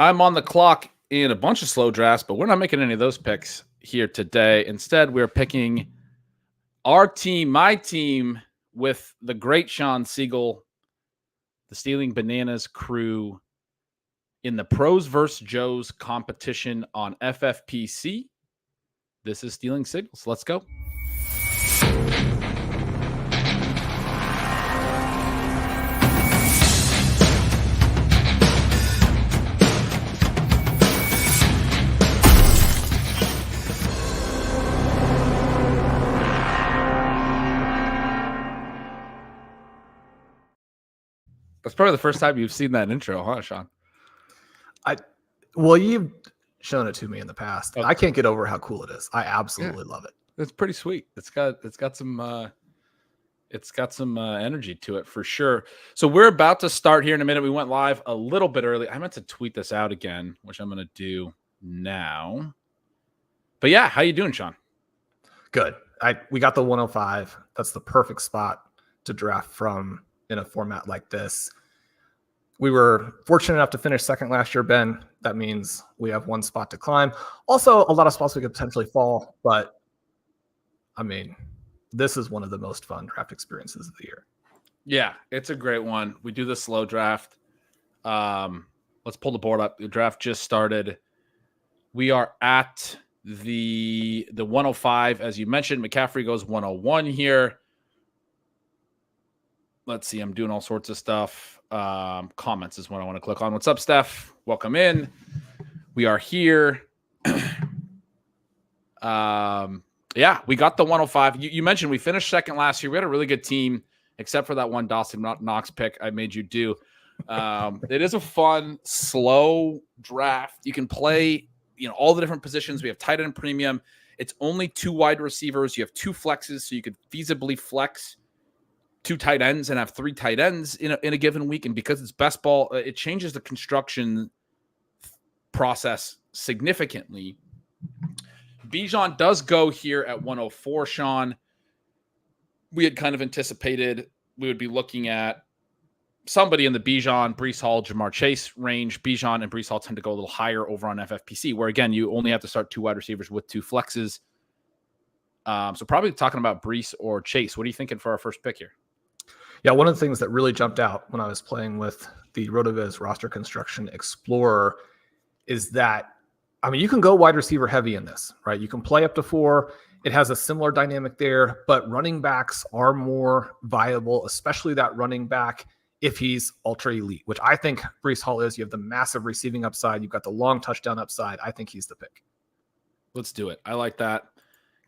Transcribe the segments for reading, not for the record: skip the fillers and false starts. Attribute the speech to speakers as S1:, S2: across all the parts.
S1: I'm on the clock in a bunch of slow drafts, but we're not making any of those picks here today. Instead, we're picking our team, my team, with the great Shawn Siegele, the Stealing Bananas crew, in the Pros vs. Joes competition on FFPC. This is Stealing Signals. Let's go. That's probably the first time you've seen that intro, huh, Shawn?
S2: Well, you've shown it to me in the past. Okay. I can't get over how cool it is. I absolutely love it.
S1: It's pretty sweet. It's got some energy to it for sure. So we're about to start here in a minute. We went live a little bit early. I meant to tweet this out again, which I'm going to do now. But yeah, how you doing, Shawn?
S2: Good. We got the 105. That's the perfect spot to draft from in a format like this. We were fortunate enough to finish second last year, Ben. That means we have one spot to climb. Also, a lot of spots we could potentially fall, but I mean, this is one of the most fun draft experiences of the year.
S1: Yeah, it's a great one. We do the slow draft. Let's pull the board up. The draft just started. We are at the 105, as you mentioned. McCaffrey goes 101 here. Let's see. I'm doing all sorts of stuff. Comments is what I want to click on. What's up, Steph? Welcome in. We are here. Yeah, we got the 105. You mentioned we finished second last year. We had a really good team, except for that one Dawson Knox pick I made you do. It is a fun, slow draft. You can play, all the different positions. We have tight end premium. It's only 2 wide receivers. You have 2 flexes, so you could feasibly flex 2 tight ends and have 3 tight ends in a given week. And because it's best ball, it changes the construction process significantly. Bijan does go here at 104, Shawn. We had kind of anticipated we would be looking at somebody in the Bijan, Breece Hall, Jamar Chase range. Bijan and Breece Hall tend to go a little higher over on FFPC, where, again, you only have to start 2 wide receivers with 2 flexes. So probably talking about Breece or Chase. What are you thinking for our first pick here?
S2: Yeah, one of the things that really jumped out when I was playing with the RotoViz Roster Construction Explorer is that, you can go wide receiver heavy in this, right? You can play up to 4. It has a similar dynamic there, but running backs are more viable, especially that running back if he's ultra elite, which I think Breece Hall is. You have the massive receiving upside. You've got the long touchdown upside. I think he's the pick.
S1: Let's do it. I like that.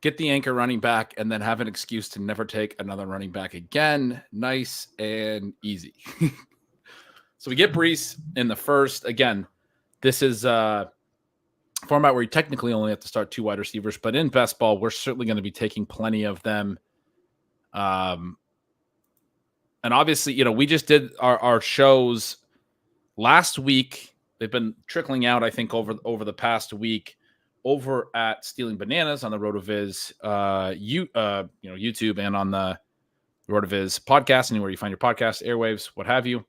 S1: Get the anchor running back and then have an excuse to never take another running back again. Nice and easy. So we get Breece in the first. Again, this is a format where you technically only have to start 2 wide receivers, but in best ball, we're certainly going to be taking plenty of them. And obviously, we just did our shows last week. They've been trickling out, I think, over the past week over at Stealing Bananas on the RotoViz YouTube and on the RotoViz podcast, anywhere you find your podcast, airwaves, what have you,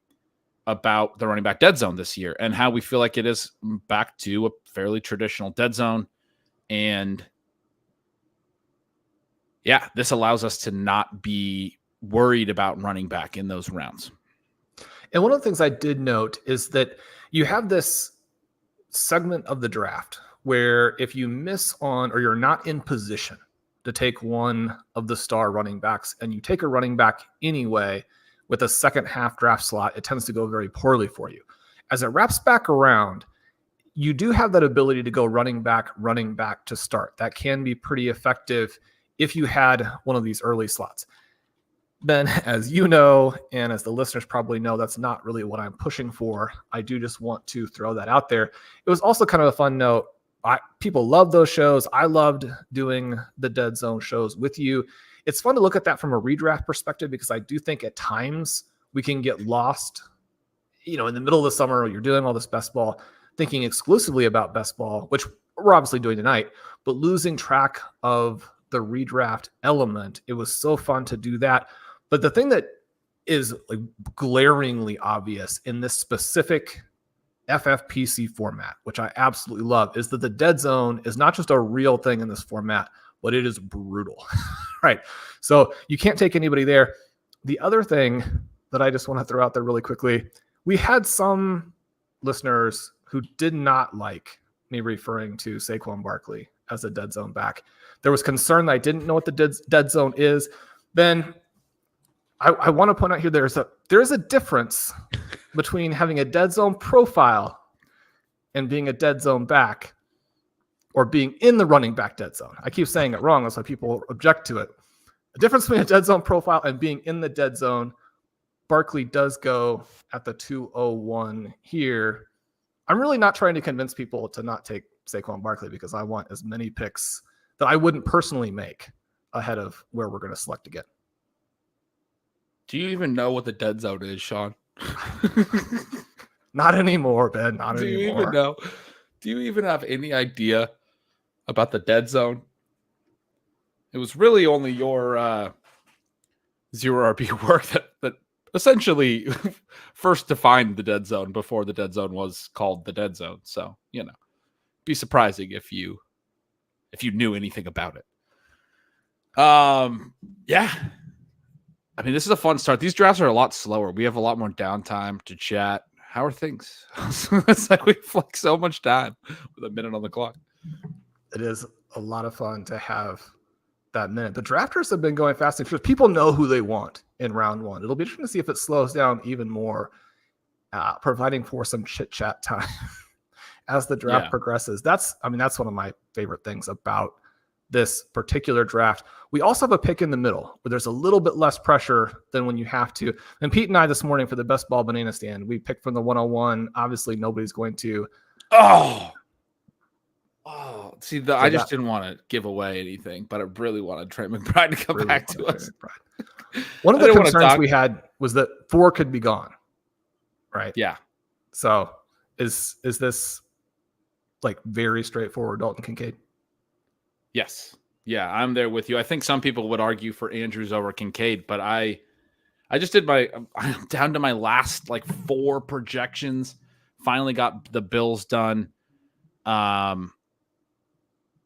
S1: about the running back dead zone this year and how we feel like it is back to a fairly traditional dead zone. And yeah, this allows us to not be worried about running back in those rounds.
S2: And one of the things I did note is that you have this segment of the draft where if you miss on, or you're not in position to take one of the star running backs and you take a running back anyway with a second half draft slot, it tends to go very poorly for you. As it wraps back around, you do have that ability to go running back to start. That can be pretty effective if you had one of these early slots. Ben, as you know, and as the listeners probably know, that's not really what I'm pushing for. I do just want to throw that out there. It was also kind of a fun note. People love those shows. I loved doing the Dead Zone shows with you. It's fun to look at that from a redraft perspective because I do think at times we can get lost, in the middle of the summer, you're doing all this best ball, thinking exclusively about best ball, which we're obviously doing tonight, but losing track of the redraft element. It was so fun to do that. But the thing that is like glaringly obvious in this specific FFPC format, which I absolutely love, is that the dead zone is not just a real thing in this format, but it is brutal, right? So you can't take anybody there. The other thing that I just want to throw out there really quickly, we had some listeners who did not like me referring to Saquon Barkley as a dead zone back. There was concern that I didn't know what the dead zone is. Ben, I want to point out here, there's a difference between having a dead zone profile and being a dead zone back, or being in the running back dead zone. I keep saying it wrong. That's why people object to it. The difference between a dead zone profile and being in the dead zone, Barkley does go at the 201 here. I'm really not trying to convince people to not take Saquon Barkley, because I want as many picks that I wouldn't personally make ahead of where we're going to select again.
S1: Do you even know what the dead zone is, Shawn?
S2: Not anymore, Ben. Not
S1: Do
S2: anymore.
S1: you even know? Do you even have any idea about the dead zone? It was really only your zero RB work that essentially first defined the dead zone before the dead zone was called the dead zone. So, be surprising if you knew anything about it. Yeah. I mean, this is a fun start. These drafts are a lot slower. We have a lot more downtime to chat. How are things? It's like we have like so much time with a minute on the clock.
S2: It is a lot of fun to have that minute. The drafters have been going fast and furious. People know who they want in round one. It'll be interesting to see if it slows down even more, providing for some chit chat time as the draft progresses. That's one of my favorite things about this particular draft. We also have a pick in the middle where there's a little bit less pressure than when you have to. And Pete and I this morning for the best ball banana stand, we picked from the 101. Obviously, nobody's going to.
S1: See, I just didn't want to give away anything, but I really wanted Trey McBride to come back to us.
S2: One of the concerns we had was that 4 could be gone, right?
S1: Yeah.
S2: So is this like very straightforward Dalton Kincaid?
S1: Yes. Yeah, I'm there with you. I think some people would argue for Andrews over Kincaid, but I just did I'm down to my last like 4 projections. Finally got the Bills done. I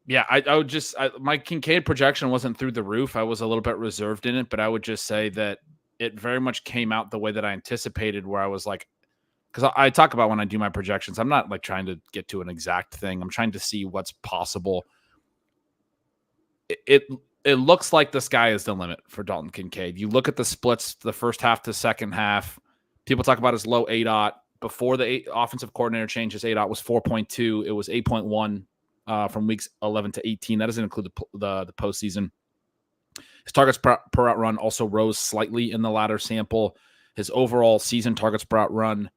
S1: would just my Kincaid projection wasn't through the roof. I was a little bit reserved in it, but I would just say that it very much came out the way that I anticipated, where I was like, because I talk about when I do my projections, I'm not like trying to get to an exact thing. I'm trying to see what's possible. It looks like the sky is the limit for Dalton Kincaid. You look at the splits, the first half to second half. People talk about his low ADOT. Before the offensive coordinator change, his ADOT was 4.2. It was 8.1 from weeks 11 to 18. That doesn't include the postseason. His targets per route run also rose slightly in the latter sample. His overall season targets per route run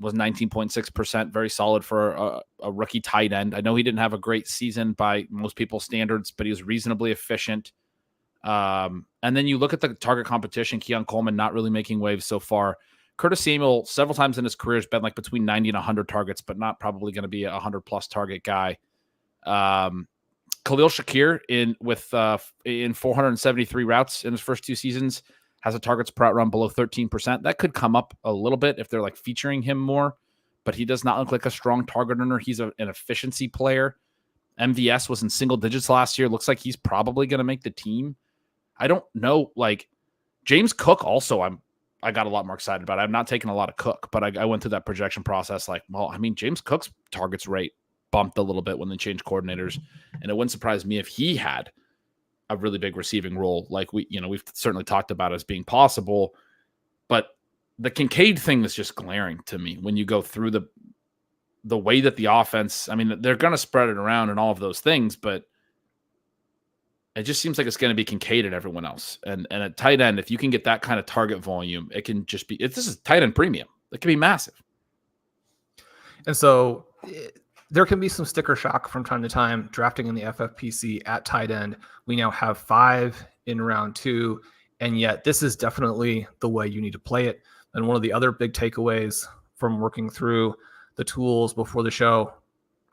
S1: was 19.6%, very solid for a rookie tight end. I know he didn't have a great season by most people's standards, but he was reasonably efficient. And then you look at the target competition, Keon Coleman not really making waves so far. Curtis Samuel, several times in his career, has been like between 90 and 100 targets, but not probably going to be a 100-plus target guy. Khalil Shakir in 473 routes in his first 2 seasons has a targets per route run below 13%. That could come up a little bit if they're like featuring him more, but he does not look like a strong target earner. He's an efficiency player. MVS was in single digits last year. Looks like he's probably going to make the team. I don't know. Like James Cook also, I got a lot more excited about. I'm not taking a lot of Cook, but I went through that projection process. Like, well, I mean, James Cook's targets rate bumped a little bit when they changed coordinators, and it wouldn't surprise me if he had a really big receiving role, like we've certainly talked about as being possible. But the Kincaid thing is just glaring to me when you go through the way that the offense. I mean, they're going to spread it around and all of those things, but it just seems like it's going to be Kincaid and everyone else. And at tight end, if you can get that kind of target volume, it can just be. This is tight end premium. It can be massive.
S2: And so there can be some sticker shock from time to time drafting in the FFPC at tight end. We now have 5 in round 2, and yet this is definitely the way you need to play it. And one of the other big takeaways from working through the tools before the show,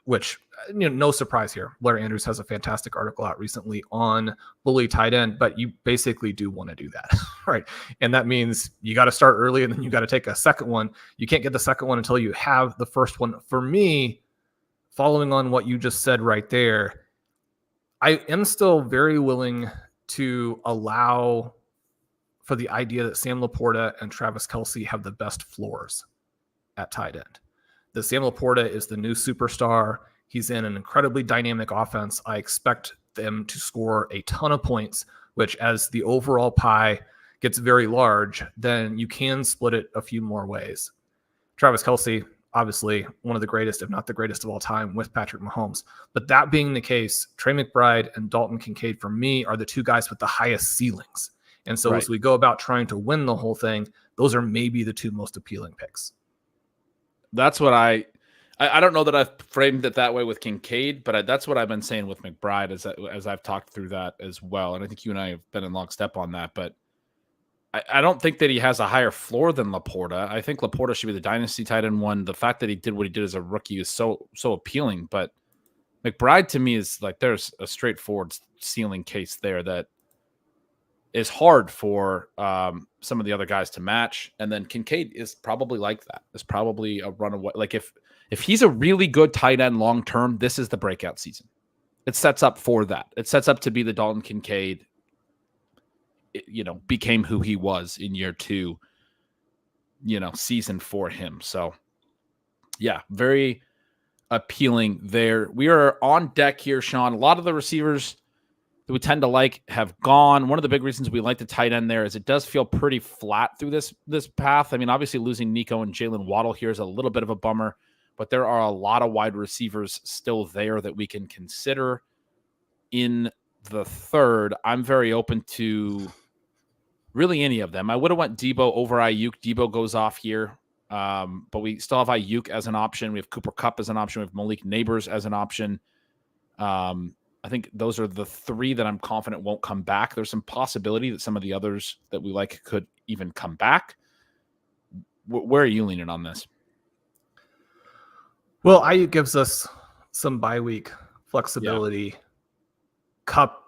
S2: which no surprise here. Blair Andrews has a fantastic article out recently on bully tight end, but you basically do want to do that, right? And that means you got to start early and then you got to take a second one. You can't get the second one until you have the first one. For me, following on what you just said right there, I am still very willing to allow for the idea that Sam Laporta and Travis Kelce have the best floors at tight end. The Sam Laporta is the new superstar. He's in an incredibly dynamic offense. I expect them to score a ton of points, which as the overall pie gets very large, then you can split it a few more ways. Travis Kelce, obviously one of the greatest, if not the greatest of all time with Patrick Mahomes. But that being the case, Trey McBride and Dalton Kincaid for me are the two guys with the highest ceilings. And so as we go about trying to win the whole thing, those are maybe the two most appealing picks.
S1: That's what I don't know that I've framed it that way with Kincaid, but that's what I've been saying with McBride as I've talked through that as well. And I think you and I have been in lockstep on that, but I don't think that he has a higher floor than Laporta. I think Laporta should be the dynasty tight end one. The fact that he did what he did as a rookie is so appealing, but McBride to me is like, there's a straightforward ceiling case there that is hard for some of the other guys to match. And then Kincaid is probably like that. It's probably a runaway. Like if he's a really good tight end long-term, this is the breakout season. It sets up for that. It sets up to be the Dalton Kincaid, became who he was in year 2, season for him. So yeah, very appealing there. We are on deck here, Shawn. A lot of the receivers that we tend to like have gone. One of the big reasons we like the tight end there is it does feel pretty flat through this path. I mean, obviously losing Nico and Jalen Waddle here is a little bit of a bummer, but there are a lot of wide receivers still there that we can consider in the third. I'm very open to really any of them. I would have went Debo over Ayuk. Debo goes off here, but we still have Ayuk as an option. We have Cooper Kupp as an option. We have Malik Neighbors as an option. I think those are the 3 that I'm confident won't come back. There's some possibility that some of the others that we like could even come back. Where are you leaning on this?
S2: Well, Ayuk gives us some bye week flexibility. Yeah. Kupp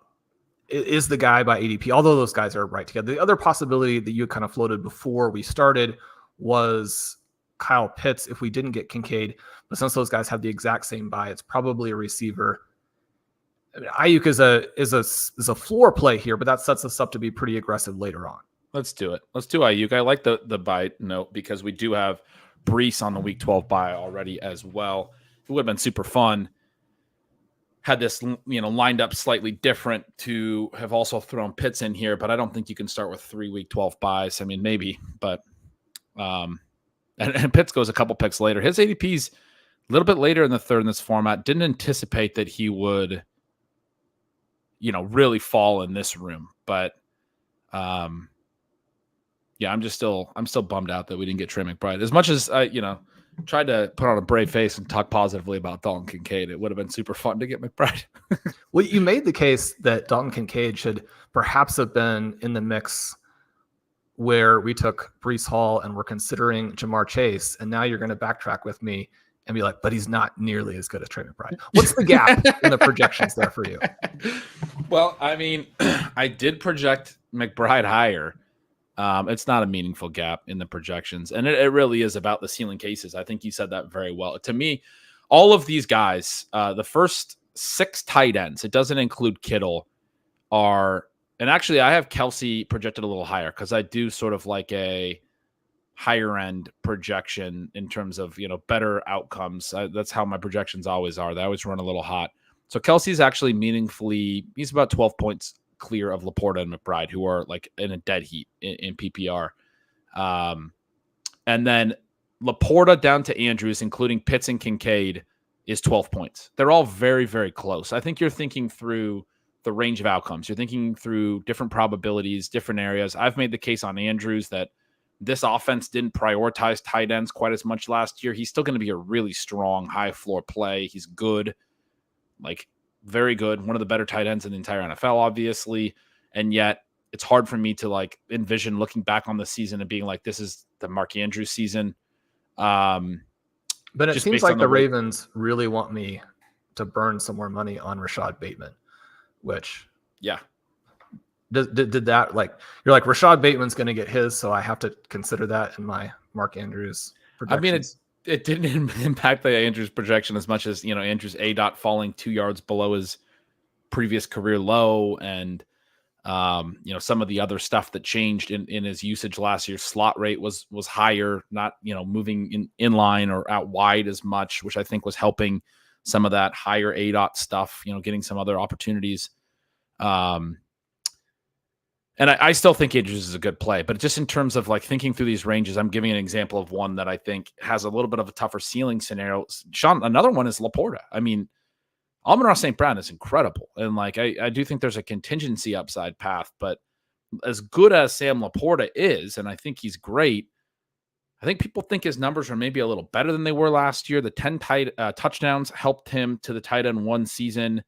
S2: is the guy by ADP, although those guys are right together. The other possibility that you kind of floated before we started was Kyle Pitts if we didn't get Kincaid. But since those guys have the exact same bye, it's probably a receiver. I mean, Ayuk is a floor play here, but that sets us up to be pretty aggressive later on.
S1: Let's do it. Let's do Ayuk. I like the bye note because we do have Brees on the week 12 bye already as well. It would have been super fun had this lined up slightly different to have also thrown Pitts in here, but I don't think you can start with 3 week 12 buys. I mean, maybe, but and Pitts goes a couple picks later. His ADP's a little bit later in the third in this format. Didn't anticipate that he would really fall in this room, but yeah, I'm still bummed out that we didn't get Trey McBride. As much as I, tried to put on a brave face and talk positively about Dalton Kincaid, it would have been super fun to get McBride.
S2: Well, you made the case that Dalton Kincaid should perhaps have been in the mix where we took Breece Hall and we're considering Jamar Chase, and now you're going to backtrack with me and be like, but he's not nearly as good as Trey McBride. What's the gap in the projections there for you?
S1: Well, I mean, I did project McBride higher. It's not a meaningful gap in the projections, and it really is about the ceiling cases. I think you said that very well. To me, all of these guys, the first 6 tight ends, it doesn't include Kittle, are, and actually I have Kelce projected a little higher because I do sort of like a higher end projection in terms of, better outcomes. That's how my projections always are. They always run a little hot. So Kelsey's actually he's about 12 points clear of Laporta and McBride, who are like in a dead heat in PPR. And then Laporta down to Andrews, including Pitts and Kincaid, is 12 points. They're all very, very close. I think you're thinking through the range of outcomes. You're thinking through different probabilities, different areas. I've made the case on Andrews that this offense didn't prioritize tight ends quite as much last year. He's still going to be a really strong high floor play. He's good, like very good. One of the better tight ends in the entire NFL, obviously. And yet it's hard for me to like envision looking back on the season and being like, this is the Mark Andrews season.
S2: But it seems like the Ravens really want me to burn some more money on Rashad Bateman, which
S1: yeah.
S2: Did that, like, you're like, Rashad Bateman's going to get his, so I have to consider that in my Mark Andrews projections.
S1: I mean, it didn't impact the Andrews projection as much as, Andrews ADOT falling 2 yards below his previous career low, and some of the other stuff that changed in his usage last year. Slot rate was higher, not moving in line or out wide as much, which I think was helping some of that higher ADOT stuff. Getting some other opportunities. And I still think Andrews is a good play, but just in terms of like thinking through these ranges, I'm giving an example of one that I think has a little bit of a tougher ceiling scenario. Shawn, another one is Laporta. I mean, Amon-Ra St. Brown is incredible. And like, I do think there's a contingency upside path, but as good as Sam Laporta is, and I think he's great, I think people think his numbers are maybe a little better than they were last year. The 10 touchdowns helped him to the tight end one season.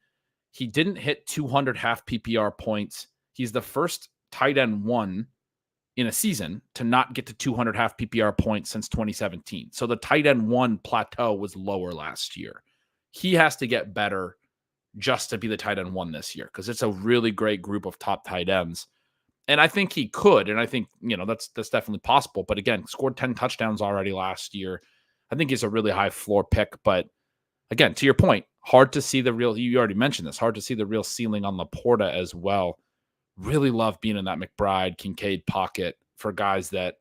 S1: He didn't hit 200 half PPR points. He's the first tight end one in a season to not get to 200 half PPR points since 2017. So the tight end one plateau was lower last year. He has to get better just to be the tight end one this year, because it's a really great group of top tight ends. And I think he could, and I think, that's definitely possible. But again, scored 10 touchdowns already last year. I think he's a really high floor pick. But again, to your point, hard to see the real, you already mentioned this, hard to see the real ceiling on Laporta as well. Really love being in that McBride, Kincaid pocket for guys that,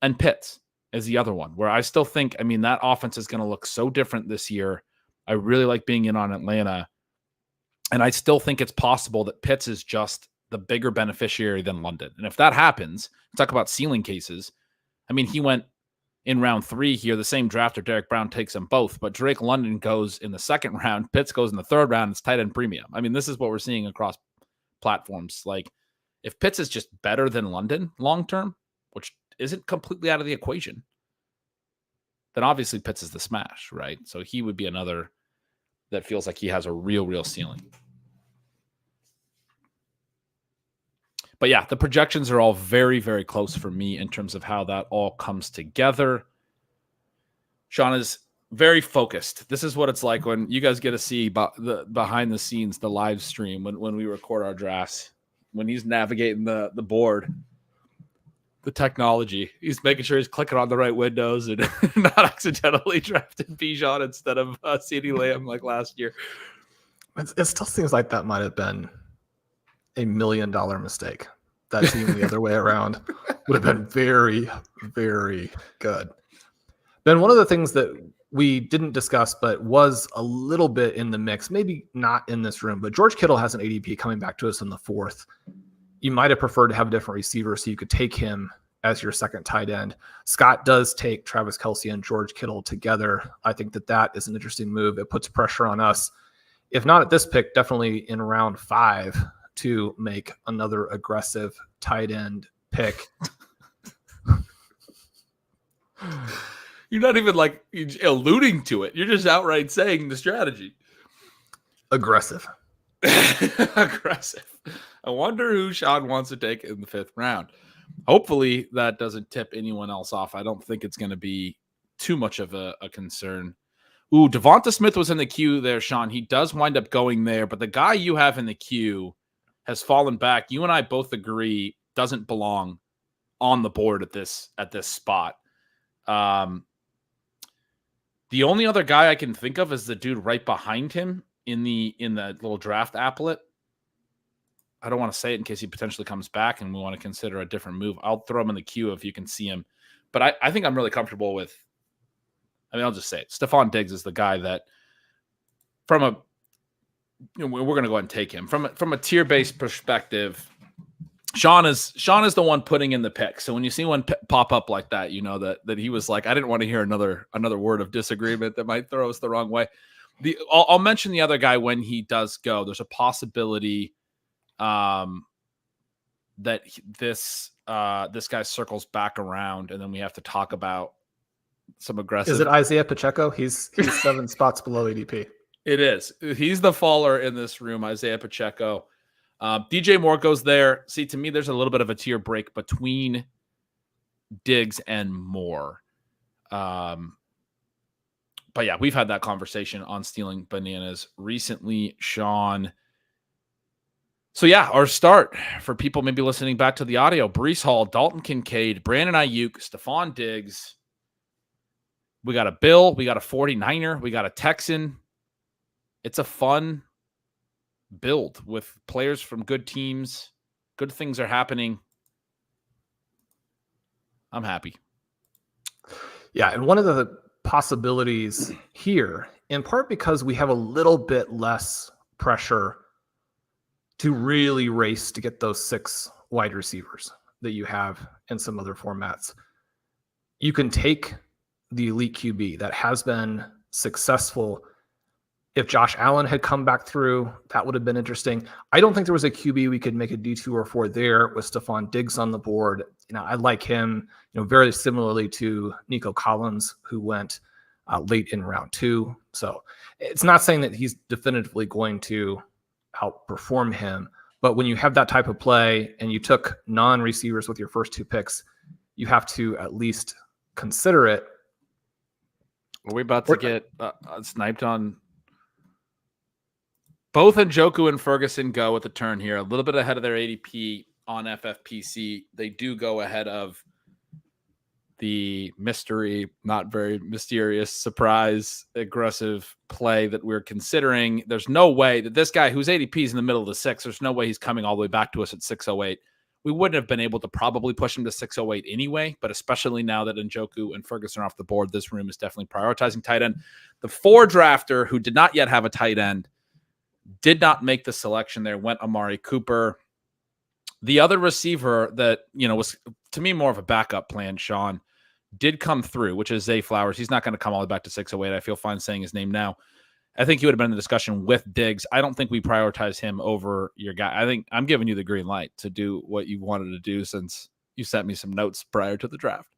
S1: and Pitts is the other one, where I still think, that offense is going to look so different this year. I really like being in on Atlanta. And I still think it's possible that Pitts is just the bigger beneficiary than London. And if that happens, talk about ceiling cases. He went in round 3 here, the same draft, or Derek Brown takes them both, but Drake London goes in the 2nd round, Pitts goes in the 3rd round, it's tight end premium. This is what we're seeing across platforms. Like, if Pitts is just better than London long-term, which isn't completely out of the equation, then obviously Pitts is the smash, right? So he would be another that feels like he has a real ceiling. But yeah, the projections are all very, very close for me in terms of how that all comes together. Shawn is very focused. This is what it's like when you guys get to see the behind the scenes, the live stream when we record our drafts. When he's navigating the board, the technology, he's making sure he's clicking on the right windows and not accidentally drafted Bijan instead of CeeDee Lamb like last year.
S2: It still seems like that might have been $1 million mistake. That team the other way around would have been very, very good. Then one of the things that we didn't discuss, but was a little bit in the mix, maybe not in this room, but George Kittle has an ADP coming back to us in the 4th. You might have preferred to have a different receiver so you could take him as your second tight end. Scott does take Travis Kelce and George Kittle together. I think that is an interesting move. It puts pressure on us, if not at this pick, definitely in round 5, to make another aggressive tight end pick.
S1: You're not even like alluding to it. You're just outright saying the strategy.
S2: Aggressive.
S1: Aggressive. I wonder who Shawn wants to take in the 5th round. Hopefully that doesn't tip anyone else off. I don't think it's going to be too much of a concern. Ooh, Devonta Smith was in the queue there, Shawn. He does wind up going there, but the guy you have in the queue has fallen back. You and I both agree doesn't belong on the board at this spot. The only other guy I can think of is the dude right behind him in the little draft applet. I don't want to say it in case he potentially comes back and we want to consider a different move. I'll throw him in the queue if you can see him. But I think I'm really comfortable with, I'll just say it. Stephon Diggs is the guy that we're going to go ahead and take him. From a tier-based perspective, Shawn is the one putting in the pick. So when you see one pop up like that, you know that he was like, I didn't want to hear another word of disagreement that might throw us the wrong way. I'll mention the other guy when he does go. There's a possibility that this guy circles back around, and then we have to talk about some aggressive.
S2: Is it Isaiah Pacheco? He's 7 spots below ADP.
S1: It is. He's the faller in this room, Isaiah Pacheco. DJ Moore goes there. See, to me, there's a little bit of a tier break between Diggs and Moore. But yeah, we've had that conversation on stealing bananas recently, Sean. So yeah, our start for people maybe listening back to the audio: Breece Hall, Dalton Kincaid, Brandon Ayuk, Stephon Diggs. We got a Bill, we got a 49er, we got a Texan. It's a fun build with players from good teams. Good things are happening. I'm happy.
S2: Yeah, and one of the possibilities here, in part because we have a little bit less pressure to really race to get those 6 wide receivers that you have in some other formats. You can take the elite QB that has been successful. If Josh Allen had come back through, that would have been interesting. I don't think there was a QB we could make a detour for there with Stephon Diggs on the board. I like him, very similarly to Nico Collins, who went late in round 2. So it's not saying that he's definitively going to outperform him, but when you have that type of play and you took non-receivers with your first 2 picks, you have to at least consider it.
S1: Are we about to get sniped on? Both Njoku and Ferguson go with the turn here, a little bit ahead of their ADP on FFPC. They do go ahead of the mystery, not very mysterious, surprise, aggressive play that we're considering. There's no way that this guy whose ADP is in the middle of the 6, there's no way he's coming all the way back to us at 608. We wouldn't have been able to probably push him to 608 anyway, but especially now that Njoku and Ferguson are off the board, this room is definitely prioritizing tight end. The 4 drafter who did not yet have a tight end did not make the selection there, went Amari Cooper. The other receiver that, was to me more of a backup plan, Sean, did come through, which is Zay Flowers. He's not going to come all the way back to 608. I feel fine saying his name now. I think he would have been in the discussion with Diggs. I don't think we prioritize him over your guy. I think I'm giving you the green light to do what you wanted to do since you sent me some notes prior to the draft.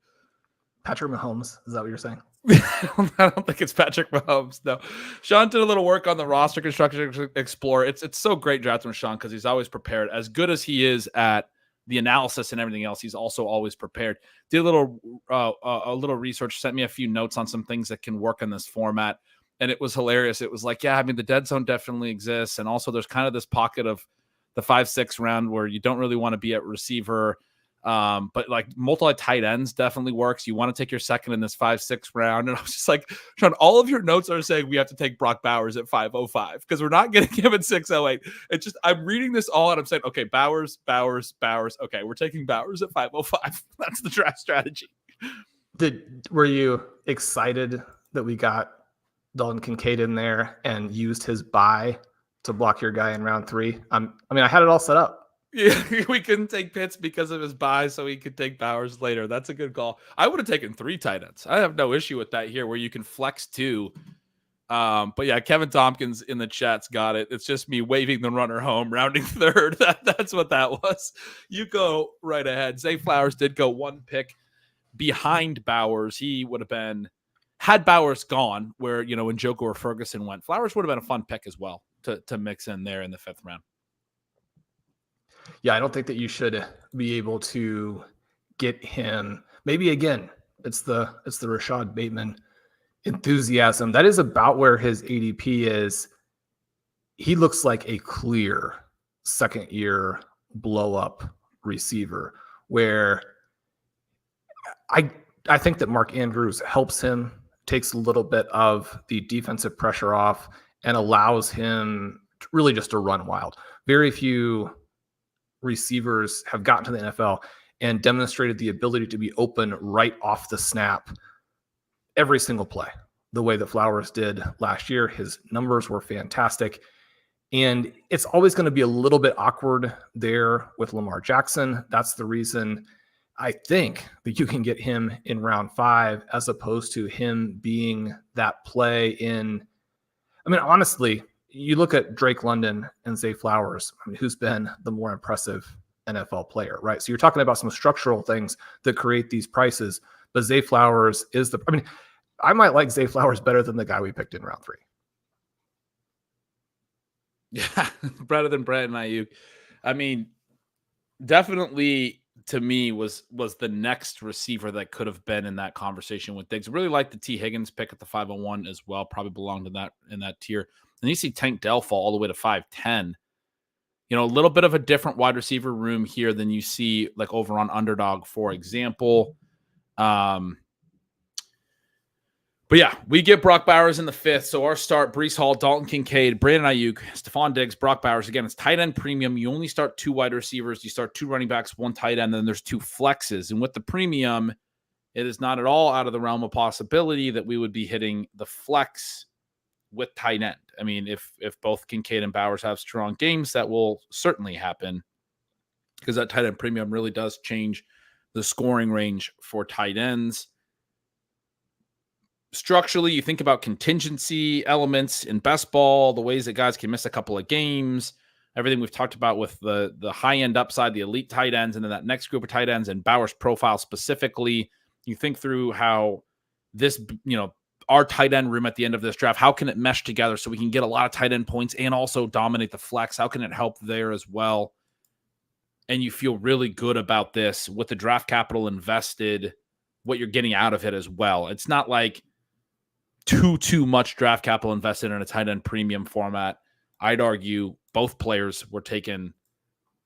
S2: Patrick Mahomes, is that what you're saying?
S1: I don't think it's Patrick Mahomes. No. Sean did a little work on the roster construction explorer. It's so great drafting with Sean because he's always prepared. As good as he is at the analysis and everything else, he's also always prepared. Did a little research, sent me a few notes on some things that can work in this format. And it was hilarious. It was like, yeah, I mean, the dead zone definitely exists. And also there's kind of this pocket of the 5-6 round where you don't really want to be at receiver. But like multi tight ends definitely works. You want to take your second in this 5-6 round. And I was just like, Sean, all of your notes are saying we have to take Brock Bowers at 505 because we're not getting him at 608. It's just, I'm reading this all and I'm saying, okay, Bowers. Okay, we're taking Bowers at 505. That's the draft strategy.
S2: Were you excited that we got Dalton Kincaid in there and used his bye to block your guy in round 3? I had it all set up.
S1: Yeah, we couldn't take Pitts because of his bye, so he could take Bowers later. That's a good call. I would have taken 3 tight ends. I have no issue with that here, where you can flex 2. But yeah, Kevin Tompkins in the chat's got it. It's just me waving the runner home, rounding third. That's what that was. You go right ahead. Zay Flowers did go 1 pick behind Bowers. He would have been, had Bowers gone, where when Njoku or Ferguson went, Flowers would have been a fun pick as well to mix in there in the 5th round.
S2: Yeah, I don't think that you should be able to get him. Maybe again, it's the Rashad Bateman enthusiasm. That is about where his ADP is. He looks like a clear 2nd-year blow-up receiver where I think that Mark Andrews helps him, takes a little bit of the defensive pressure off, and allows him really just to run wild. Very few receivers have gotten to the NFL and demonstrated the ability to be open right off the snap every single play, the way that Flowers did last year. His numbers were fantastic. And it's always going to be a little bit awkward there with Lamar Jackson. That's the reason I think that you can get him in round 5 as opposed to him being that play in. Honestly, you look at Drake London and Zay Flowers, who's been the more impressive NFL player, right? So you're talking about some structural things that create these prices, but Zay Flowers is I might like Zay Flowers better than the guy we picked in round 3.
S1: Yeah, better than Brandon Ayuk. Definitely to me was the next receiver that could have been in that conversation with Diggs. Really like the T. Higgins pick at the 501 as well. Probably belonged in that tier. And you see Tank Dell fall all the way to 5'10". You know, a little bit of a different wide receiver room here than you see like over on Underdog, for example. But yeah, we get Brock Bowers in the 5th. So our start, Breece Hall, Dalton Kincaid, Brandon Ayuk, Stephon Diggs, Brock Bowers. Again, it's tight end premium. You only start 2 wide receivers. You start 2 running backs, 1 tight end, then there's 2 flexes. And with the premium, it is not at all out of the realm of possibility that we would be hitting the flex with tight end. I mean, if both Kincaid and Bowers have strong games, that will certainly happen because that tight end premium really does change the scoring range for tight ends. Structurally, you think about contingency elements in best ball, the ways that guys can miss a couple of games, everything we've talked about with the high-end upside, the elite tight ends, and then that next group of tight ends and Bowers' profile specifically. You think through how this, our tight end room at the end of this draft, how can it mesh together so we can get a lot of tight end points and also dominate the flex? How can it help there as well? And you feel really good about this with the draft capital invested, what you're getting out of it as well. It's not like too much draft capital invested in a tight end premium format. I'd argue both players were taken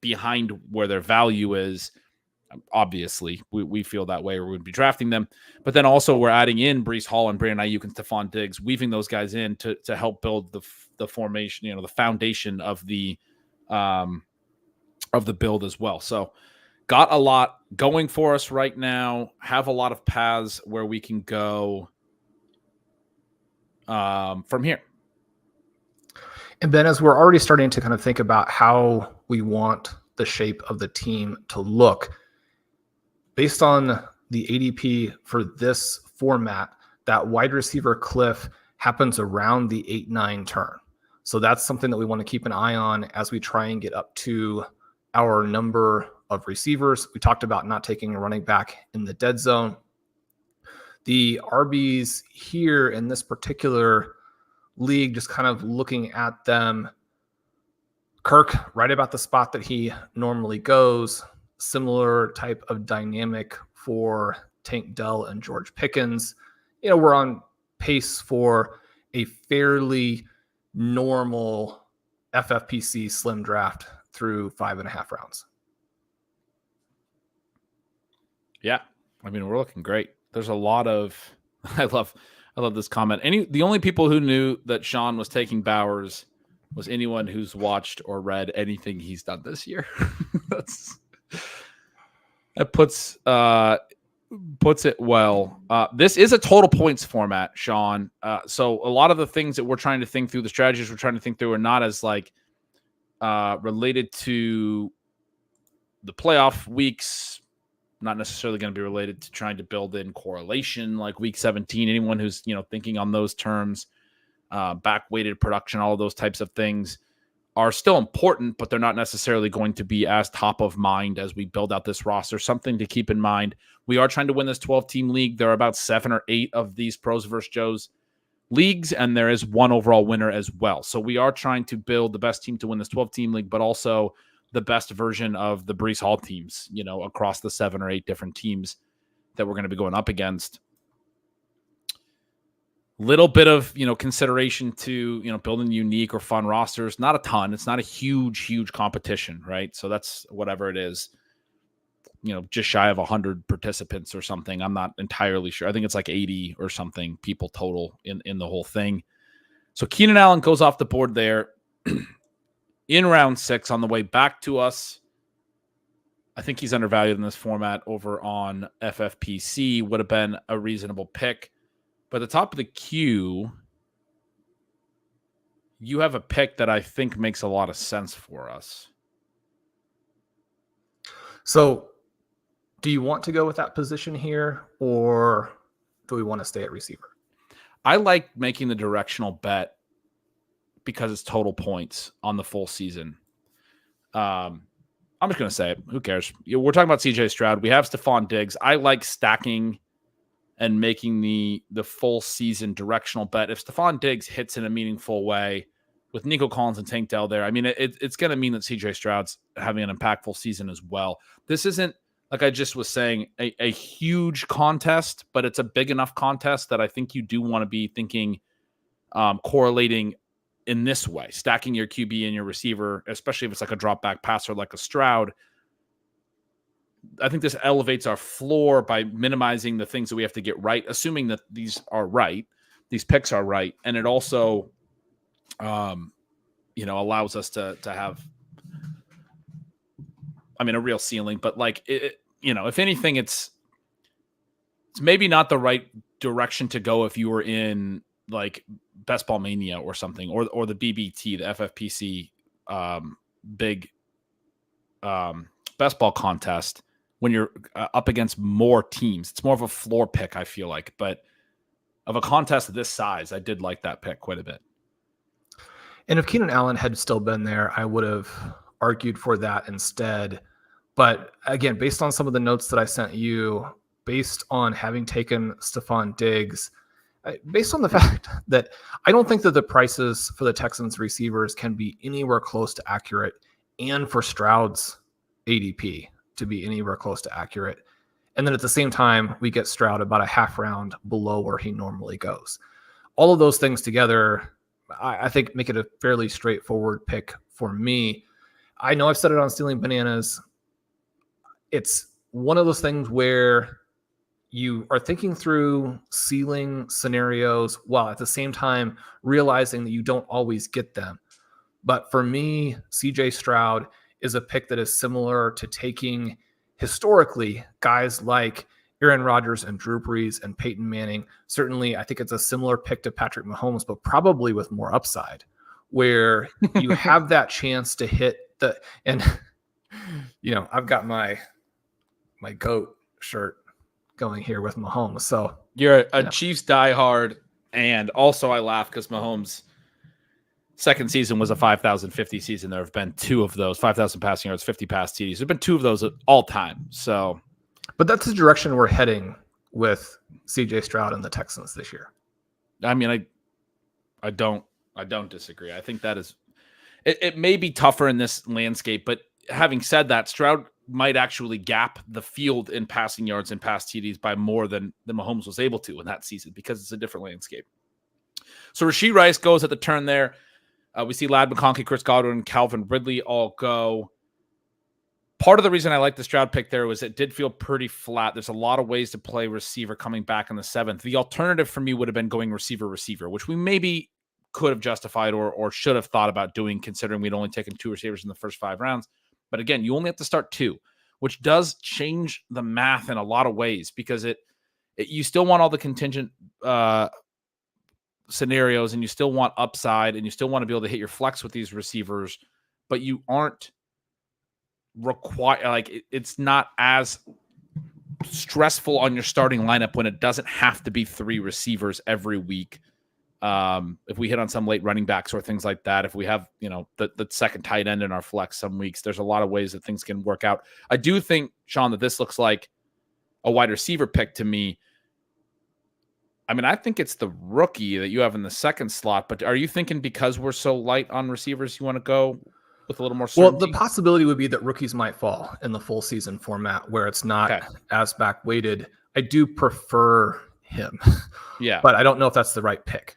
S1: behind where their value is. Obviously, we feel that way, or we would be drafting them. But then also we're adding in Breece Hall and Brandon Ayuk and Stephon Diggs, weaving those guys in to help build the formation, the foundation of the build as well. So got a lot going for us right now. Have a lot of paths where we can go from here.
S2: And Ben, as we're already starting to kind of think about how we want the shape of the team to look, based on the ADP for this format, that wide receiver cliff happens around the 8-9 turn. So that's something that we want to keep an eye on as we try and get up to our number of receivers. We talked about not taking a running back in the dead zone. The RBs here in this particular league, just kind of looking at them, Kirk right about the spot that he normally goes. Similar type of dynamic for Tank Dell and George Pickens. We're on pace for a fairly normal FFPC slim draft through 5.5 rounds.
S1: Yeah. I mean, we're looking great. There's a lot of, I love this comment. The only people who knew that Shawn was taking Bowers was anyone who's watched or read anything he's done this year. That puts it well. This is a total points format, Shawn. So a lot of the things that we're trying to think through, the strategies we're trying to think through, are not as related to the playoff weeks. Not necessarily going to be related to trying to build in correlation like week 17. Anyone who's thinking on those terms, back-weighted production, all of those types of things are still important, but they're not necessarily going to be as top of mind as we build out this roster. Something to keep in mind. We are trying to win this 12-team league. There are about 7 or 8 of these Pros vs. Joes leagues, and there is one overall winner as well. So we are trying to build the best team to win this 12-team league, but also the best version of the Breece Hall teams, across the 7 or 8 different teams that we're going to be going up against. Little bit of, consideration to, building unique or fun rosters. Not a ton. It's not a huge competition, right? So that's whatever it is, just shy of 100 participants or something. I'm not entirely sure. I think it's like 80 or something people total in the whole thing. So Keenan Allen goes off the board there in round 6 on the way back to us. I think he's undervalued in this format over on FFPC. Would have been a reasonable pick. But at the top of the queue, you have a pick that I think makes a lot of sense for us.
S2: So do you want to go with that position here, or do we want to stay at receiver?
S1: I like making the directional bet because it's total points on the full season. I'm just going to say it. Who cares? We're talking about CJ Stroud. We have Stephon Diggs. I like stacking and making the full season directional bet. If Stephon Diggs hits in a meaningful way with Nico Collins and Tank Dell there, I mean, it's going to mean that CJ Stroud's having an impactful season as well. This isn't like I just was saying, a huge contest, but it's a big enough contest that I think you do want to be thinking, correlating in this way, stacking your QB and your receiver, especially if it's like a drop back passer like a Stroud. I think this elevates our floor by minimizing the things that we have to get right, assuming that these are right, these picks are right, and it also, allows us to have, a real ceiling. But like if anything, it's maybe not the right direction to go if you were in like Best Ball Mania or something, or the BBT, the FFPC big best ball contest, when you're up against more teams. It's more of a floor pick, I feel like, but of a contest of this size, I did like that pick quite a bit.
S2: And if Keenan Allen had still been there, I would have argued for that instead. But again, based on some of the notes that I sent you, based on having taken Stephon Diggs, based on the fact that I don't think that the prices for the Texans receivers can be anywhere close to accurate, and for Stroud's ADP to be anywhere close to accurate. And then at the same time, we get Stroud about a half round below where he normally goes. All of those things together, I think, make it a fairly straightforward pick for me. I know I've said it on Stealing Bananas. It's one of those things where you are thinking through ceiling scenarios while at the same time realizing that you don't always get them. But for me, CJ Stroud is a pick that is similar to taking historically guys like Aaron Rodgers and Drew Brees and Peyton Manning. Certainly, I think it's a similar pick to Patrick Mahomes, but probably with more upside, where you have that chance to hit and I've got my GOAT shirt going here with Mahomes. So
S1: you're a Chiefs diehard, and also I laugh because Mahomes' second season was a 5,050 season. There have been two of those, 5,000 passing yards, 50 pass TDs. There have been two of those all time. So,
S2: but that's the direction we're heading with CJ Stroud and the Texans this year.
S1: I mean, I don't disagree. I think that is, it may be tougher in this landscape, but having said that, Stroud might actually gap the field in passing yards and pass TDs by more than Mahomes was able to in that season, because it's a different landscape. So Rashee Rice goes at the turn there. We see Ladd McConkey, Chris Godwin, Calvin Ridley all go. Part of the reason I like the Stroud pick there was it did feel pretty flat. There's a lot of ways to play receiver coming back in the 7th. The alternative for me would have been going receiver, which we maybe could have justified or should have thought about doing, considering we'd only taken 2 receivers in the first 5 rounds. But again, you only have to start 2, which does change the math in a lot of ways, because you still want all the contingent scenarios, and you still want upside, and you still want to be able to hit your flex with these receivers, but you aren't it's not as stressful on your starting lineup when it doesn't have to be 3 receivers every week. If we hit on some late running backs or things like that, if we have, the second tight end in our flex some weeks, there's a lot of ways that things can work out. I do think, Shawn, that this looks like a wide receiver pick to me. I mean, I think it's the rookie that you have in the 2nd slot, but are you thinking because we're so light on receivers, you want to go with a little more certainty?
S2: Well, the possibility would be that rookies might fall in the full season format where it's not as back weighted. I do prefer him.
S1: Yeah.
S2: But I don't know if that's the right pick.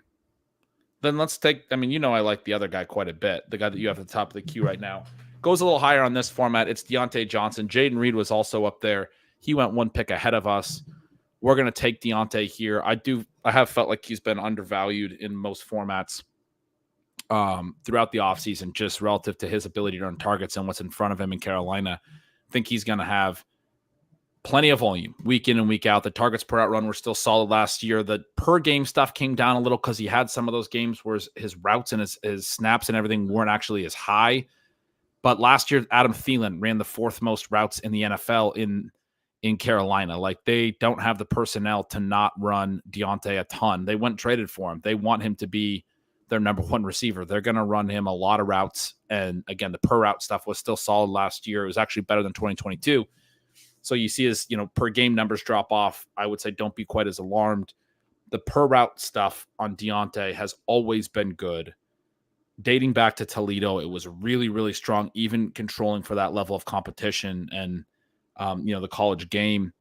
S1: Then let's take, I like the other guy quite a bit. The guy that you have at the top of the queue right now goes a little higher on this format. It's Deontay Johnson. Jaden Reed was also up there. He went 1 pick ahead of us. We're going to take Deontay here. I have felt like he's been undervalued in most formats throughout the offseason, just relative to his ability to earn targets and what's in front of him in Carolina. I think he's going to have plenty of volume week in and week out. The targets per out run were still solid last year. The per game stuff came down a little because he had some of those games where his routes and his snaps and everything weren't actually as high. But last year, Adam Thielen ran the 4th most routes in the NFL in Carolina. Like, they don't have the personnel to not run Deontay a ton. They went and traded for him. They want him to be their number 1 receiver. They're going to run him a lot of routes. And again, the per route stuff was still solid last year. It was actually better than 2022. So you see his, per game numbers drop off. I would say don't be quite as alarmed. The per route stuff on Deontay has always been good. Dating back to Toledo, it was really, really strong, even controlling for that level of competition. And the college game.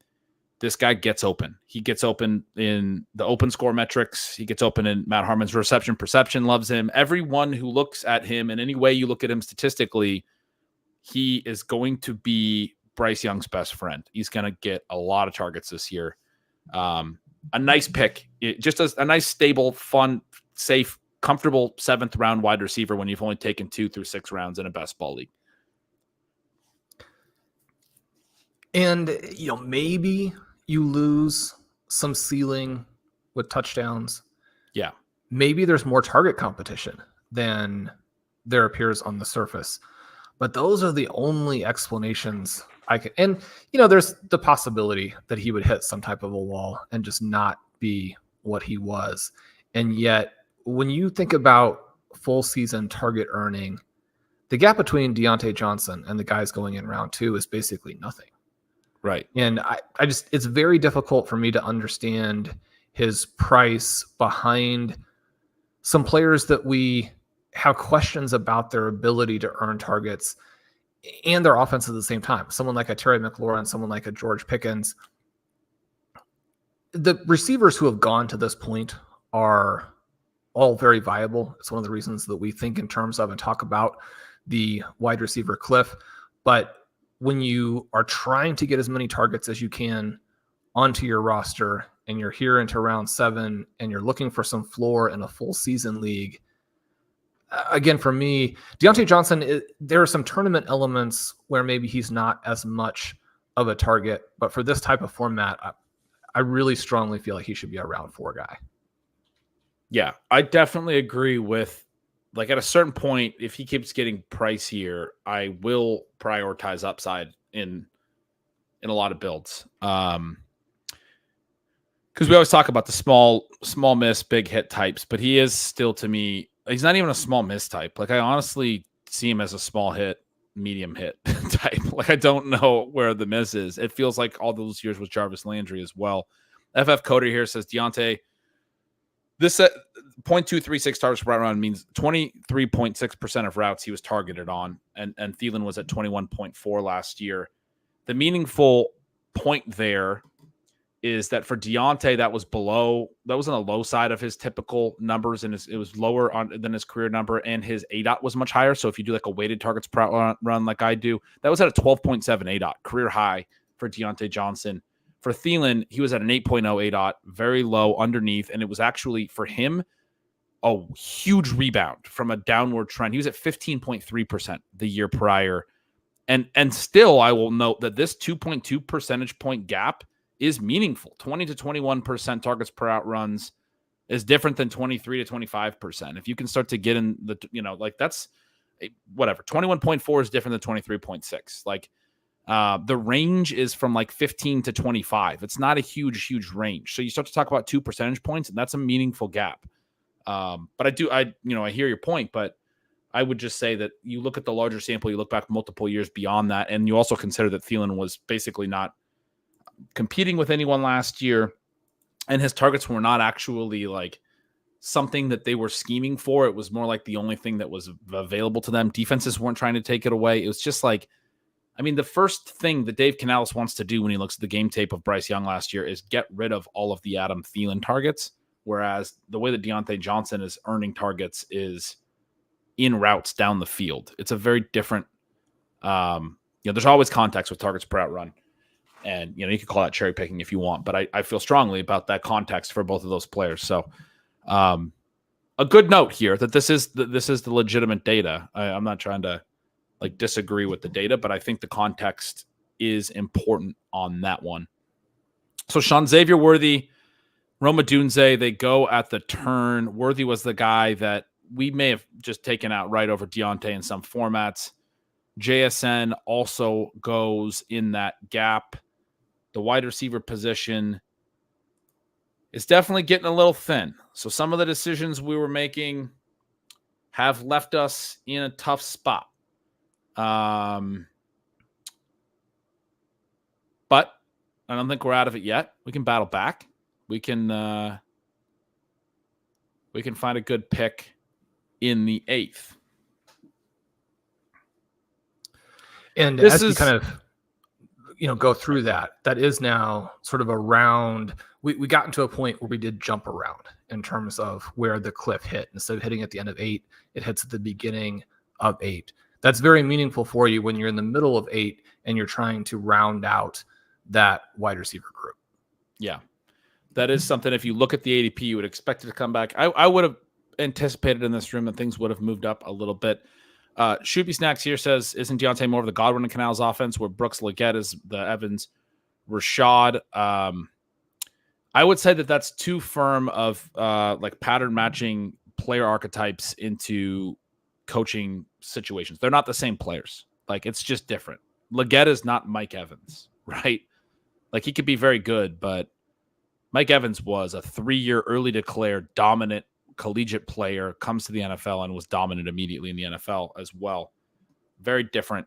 S1: This guy gets open. He gets open in the open score metrics. He gets open in Matt Harmon's reception perception, loves him. Everyone who looks at him in any way you look at him statistically, he is going to be Bryce Young's best friend. He's going to get a lot of targets this year. A nice pick, just a nice, stable, fun, safe, comfortable 7th round wide receiver when you've only taken 2 through 6 rounds in a best ball league.
S2: And, maybe you lose some ceiling with touchdowns.
S1: Yeah.
S2: Maybe there's more target competition than there appears on the surface. But those are the only explanations I can. And, there's the possibility that he would hit some type of a wall and just not be what he was. And yet, when you think about full season target earning, the gap between Deontay Johnson and the guys going in round 2 is basically nothing.
S1: Right.
S2: And I just, it's very difficult for me to understand his price behind some players that we have questions about their ability to earn targets and their offense at the same time. Someone like a Terry McLaurin, someone like a George Pickens. The receivers who have gone to this point are all very viable. It's one of the reasons that we think in terms of and talk about the wide receiver cliff. But when you are trying to get as many targets as you can onto your roster and you're here into round 7 and you're looking for some floor in a full season league, again, for me, Deontay Johnson, there are some tournament elements where maybe he's not as much of a target, but for this type of format, I really strongly feel like he should be a round 4 guy.
S1: Yeah, I definitely agree with, like, at a certain point, if he keeps getting pricier, I will prioritize upside in a lot of builds. Because we always talk about the small miss, big hit types, but he is still, to me, he's not even a small miss type. Like, I honestly see him as a small hit, medium hit type. Like, I don't know where the miss is. It feels like all those years with Jarvis Landry as well. FF Coder here says, Deontay, this 0.236 targets per round means 23.6% of routes he was targeted on, and Thielen was at 21.4 last year. The meaningful point there is that for Deontay, that was on the low side of his typical numbers, and it was lower than his career number, and his ADOT was much higher. So if you do like a weighted targets per run like I do, that was at a 12.7 ADOT, career high for Deontay Johnson. For Thielen, he was at an 8.0 ADOT, very low underneath, and it was actually, for him, a huge rebound from a downward trend. He was at 15.3% the year prior. And still, I will note that this 2.2 percentage point gap is meaningful. 20 to 21% targets per out runs is different than 23 to 25%. If you can start to get in the, that's whatever. 21.4 is different than 23.6. Like, the range is from like 15 to 25. It's not a huge range. So you start to talk about 2 percentage points, and that's a meaningful gap. But I hear your point, but I would just say that you look at the larger sample, you look back multiple years beyond that, and you also consider that Thielen was basically not competing with anyone last year, and his targets were not actually like something that they were scheming for. It was more like the only thing that was available to them. Defenses weren't trying to take it away. It was just like, I mean, the first thing that Dave Canales wants to do when he looks at the game tape of Bryce Young last year is get rid of all of the Adam Thielen targets, whereas the way that Deontay Johnson is earning targets is in routes down the field. It's a very different, there's always context with targets per out run. And, you could call that cherry picking if you want, but I feel strongly about that context for both of those players. So a good note here that this is the legitimate data. I'm not trying to disagree with the data, but I think the context is important on that one. So Sean Xavier Worthy, Roma Dunze, they go at the turn. Worthy was the guy that we may have just taken out right over Deontay in some formats. JSN also goes in that gap. The wide receiver position is definitely getting a little thin. So some of the decisions we were making have left us in a tough spot. But I don't think we're out of it yet. We can battle back. We can find a good pick in the 8th.
S2: And this is kind of go through that is now sort of around. We got into a point where we did jump around in terms of where the cliff hit. Instead of hitting at the end of 8, it hits at the beginning of 8. That's very meaningful for you when you're in the middle of 8 and you're trying to round out that wide receiver group.
S1: Yeah, that is something. If you look at the ADP, you would expect it to come back. I would have anticipated in this room that things would have moved up a little bit. Shoopy Snacks here says, isn't Deontay more of the Godwin and Canals offense where Brooks Leggett is the Evans Rashad? I would say that that's too firm of like pattern matching player archetypes into coaching situations. They're not the same players. Like, it's just different. Leggett is not Mike Evans, right? Like, he could be very good, but Mike Evans was a 3-year early declared dominant collegiate player, comes to the NFL and was dominant immediately in the NFL as well. Very different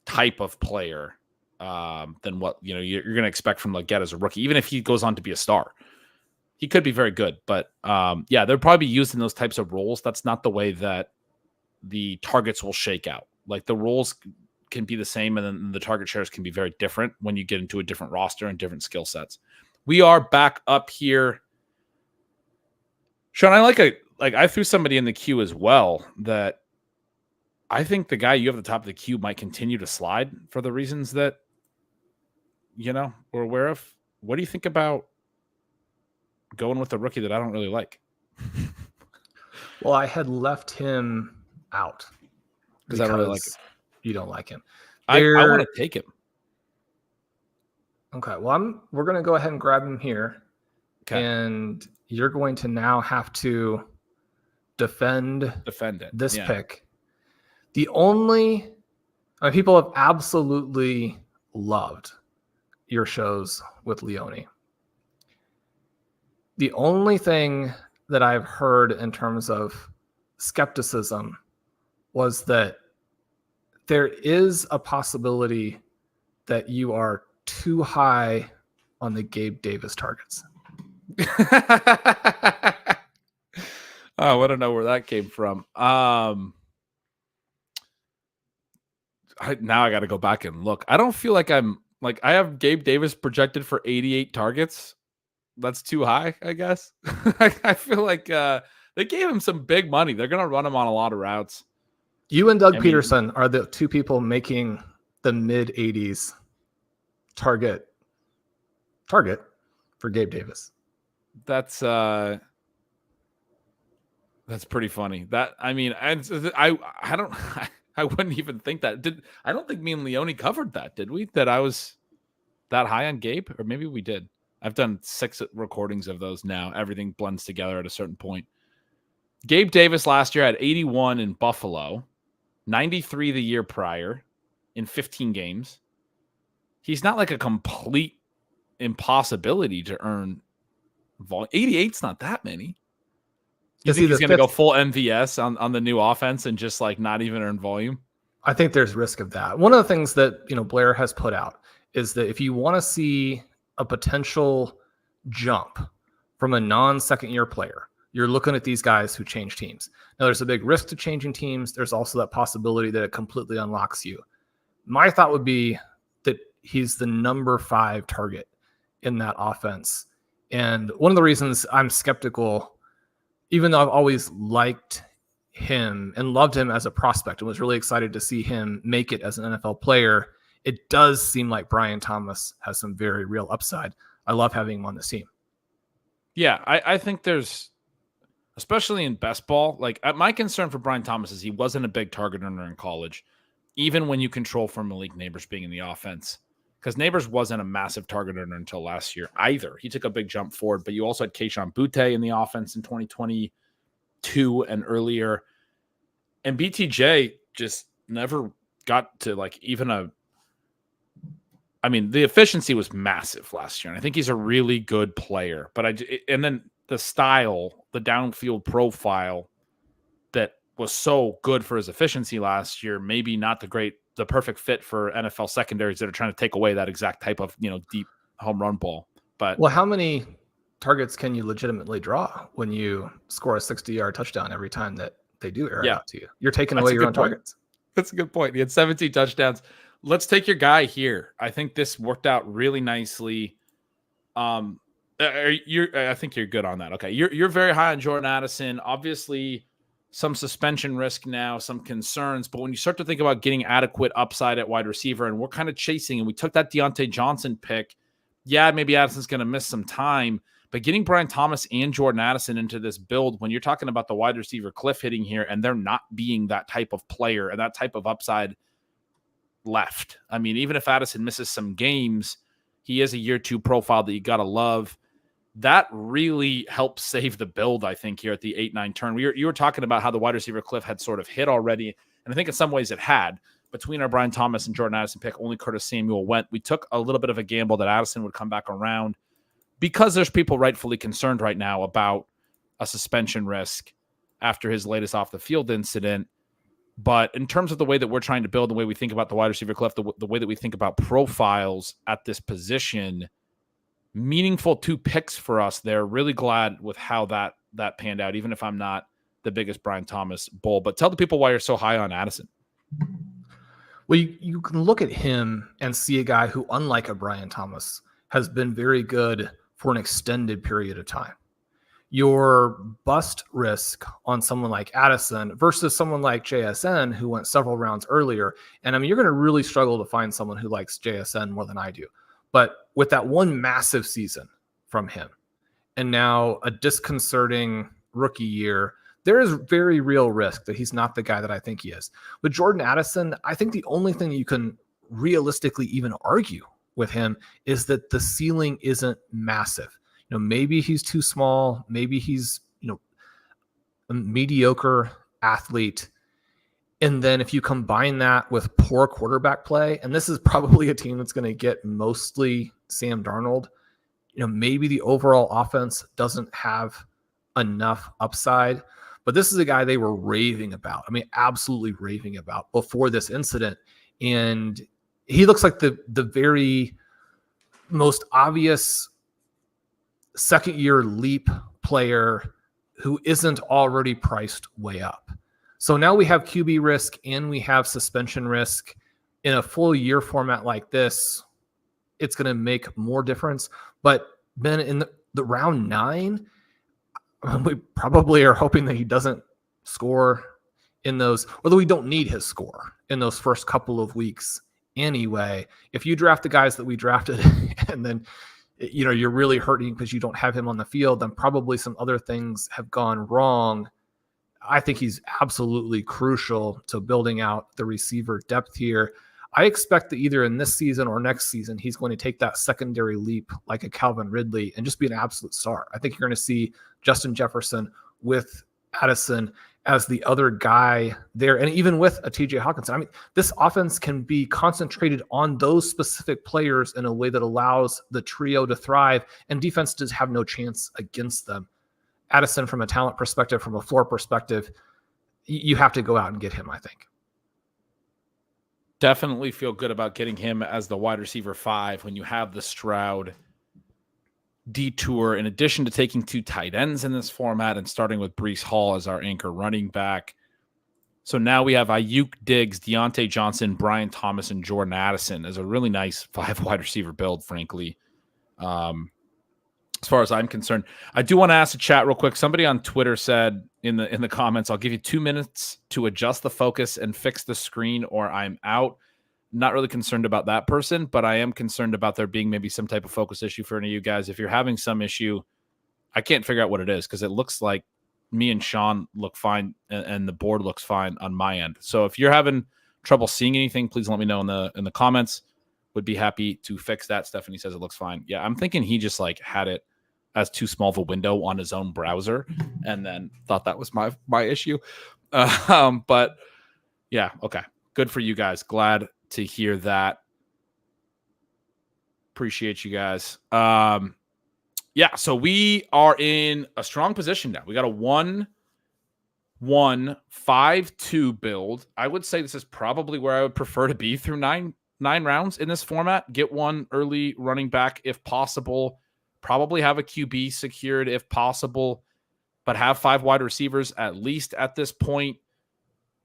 S1: type of player than what you're going to expect from Leggett as a rookie, even if he goes on to be a star. He could be very good, but they'll probably be used in those types of roles. That's not the way that the targets will shake out. Like, the roles can be the same, and then the target shares can be very different when you get into a different roster and different skill sets. We are back up here. Shawn, I threw somebody in the queue as well that I think the guy you have at the top of the queue might continue to slide for the reasons that, we're aware of. What do you think about going with a rookie that I don't really like?
S2: Well, I had left him out
S1: because I don't really like him.
S2: You don't like him.
S1: I want to take him.
S2: Okay. Well, we're going to go ahead and grab him here.
S1: Okay.
S2: And you're going to now have to defend this pick. The only people have absolutely loved your shows with Leone. The only thing that I've heard in terms of skepticism was that there is a possibility that you are too high on the Gabe Davis targets.
S1: I want to know where that came from. Now I got to go back and look. I don't feel like I have Gabe Davis projected for 88 targets. That's too high, I guess. I feel like they gave him some big money. They're going to run him on a lot of routes.
S2: You and Doug Peterson are the two people making the mid 80s target for Gabe Davis.
S1: That's pretty funny. I wouldn't even think that. I don't think me and Leone covered that, did we? That I was that high on Gabe, or maybe we did. I've done 6 recordings of those now. Everything blends together at a certain point. Gabe Davis last year had 81 in Buffalo, 93 the year prior in 15 games. He's not like a complete impossibility to earn volume. 88's not that many. You think he's going to go full MVS on the new offense and just like not even earn volume?
S2: I think there's risk of that. One of the things that Blair has put out is that if you want to see a potential jump from a non-second year player, you're looking at these guys who change teams. Now, there's a big risk to changing teams. There's also that possibility that it completely unlocks you. My thought would be that he's the number 5 target in that offense. And one of the reasons I'm skeptical, even though I've always liked him and loved him as a prospect and was really excited to see him make it as an NFL player, it does seem like Brian Thomas has some very real upside. I love having him on this team.
S1: Yeah, I think there's, especially in best ball, like my concern for Brian Thomas is he wasn't a big target earner in college, even when you control for Malik Neighbors being in the offense, because Neighbors wasn't a massive target earner until last year either. He took a big jump forward, but you also had Kayshon Boutte in the offense in 2022 and earlier. And BTJ just never got to like even the efficiency was massive last year. And I think he's a really good player, and then the style, the downfield profile that was so good for his efficiency last year, maybe not the perfect fit for NFL secondaries that are trying to take away that exact type of, deep home run ball. But
S2: how many targets can you legitimately draw when you score a 60-yard touchdown every time that they do air it out to you? You're taking away your own targets.
S1: That's a good point. He had 17 touchdowns Let's take your guy here. I think this worked out really nicely. I think you're good on that. Okay. You're very high on Jordan Addison. Obviously, some suspension risk now, some concerns. But when you start to think about getting adequate upside at wide receiver, and we're kind of chasing, and we took that Deontay Johnson pick. Yeah, maybe Addison's going to miss some time, but getting Brian Thomas and Jordan Addison into this build, when you're talking about the wide receiver cliff hitting here, and they're not being that type of player and that type of upside left. I mean, even if Addison misses some games, he is a year 2 profile that you got to love. That really helps save the build, I think, here at the 8-9 turn. You were talking about how the wide receiver cliff had sort of hit already, and I think in some ways it had. Between our Brian Thomas and Jordan Addison pick, only Curtis Samuel went. We took a little bit of a gamble that Addison would come back around because there's people rightfully concerned right now about a suspension risk after his latest off-the-field incident. But in terms of the way that we're trying to build, the way we think about the wide receiver cliff, the way that we think about profiles at this position, meaningful 2 picks for us there. Really glad with how that panned out, even if I'm not the biggest Brian Thomas bull. But tell the people why you're so high on Addison.
S2: Well, you can look at him and see a guy who, unlike a Brian Thomas, has been very good for an extended period of time. Your bust risk on someone like Addison versus someone like JSN, who went several rounds earlier. And I mean, you're going to really struggle to find someone who likes JSN more than I do. But with that one massive season from him, and now a disconcerting rookie year, there is very real risk that he's not the guy that I think he is. With Jordan Addison, I think the only thing you can realistically even argue with him is that the ceiling isn't massive. You know, maybe he's too small. Maybe he's, a mediocre athlete. And then if you combine that with poor quarterback play, and this is probably a team that's going to get mostly Sam Darnold, maybe the overall offense doesn't have enough upside. But this is a guy they were raving about. I mean, absolutely raving about before this incident. And he looks like the very most obvious second-year leap player who isn't already priced way up. So now we have QB risk and we have suspension risk. In a full year format like this, it's going to make more difference. But Ben, in the round 9, we probably are hoping that he doesn't score in those, or that we don't need his score in those first couple of weeks anyway. If you draft the guys that we drafted and then you're really hurting because you don't have him on the field, then probably some other things have gone wrong. I think he's absolutely crucial to building out the receiver depth here. I expect that either in this season or next season, he's going to take that secondary leap like a Calvin Ridley and just be an absolute star. I think you're going to see Justin Jefferson with Addison as the other guy there. And even with a TJ Hawkinson, I mean, this offense can be concentrated on those specific players in a way that allows the trio to thrive, and defense does have no chance against them. Addison, from a talent perspective, from a floor perspective, you have to go out and get him, I think.
S1: Definitely feel good about getting him as the wide receiver 5 when you have the Stroud detour, in addition to taking 2 tight ends in this format and starting with Breece Hall as our anchor running back. So now we have Ayuk, Diggs, Deontay Johnson, Brian Thomas, and Jordan Addison as a really nice 5 wide receiver build, frankly. As far as I'm concerned, I do want to ask the chat real quick. Somebody on Twitter said in the comments, I'll give you 2 minutes to adjust the focus and fix the screen or I'm out. Not really concerned about that person, but I am concerned about there being maybe some type of focus issue for any of you guys. If you're having some issue, I can't figure out what it is because it looks like me and Shawn look fine and the board looks fine on my end. So if you're having trouble seeing anything, please let me know in the comments. Would be happy to fix that. Stephanie says it looks fine. Yeah, I'm thinking he just had it as too small of a window on his own browser and then thought that was my issue. But yeah, okay. Good for you guys. Glad to hear that. Appreciate you guys. Yeah, so we are in a strong position now. We got a 1-1-5-2 build. I would say this is probably where I would prefer to be through nine rounds in this format. Get one early running back if possible. Probably have a QB secured if possible, but have 5 wide receivers at least at this point.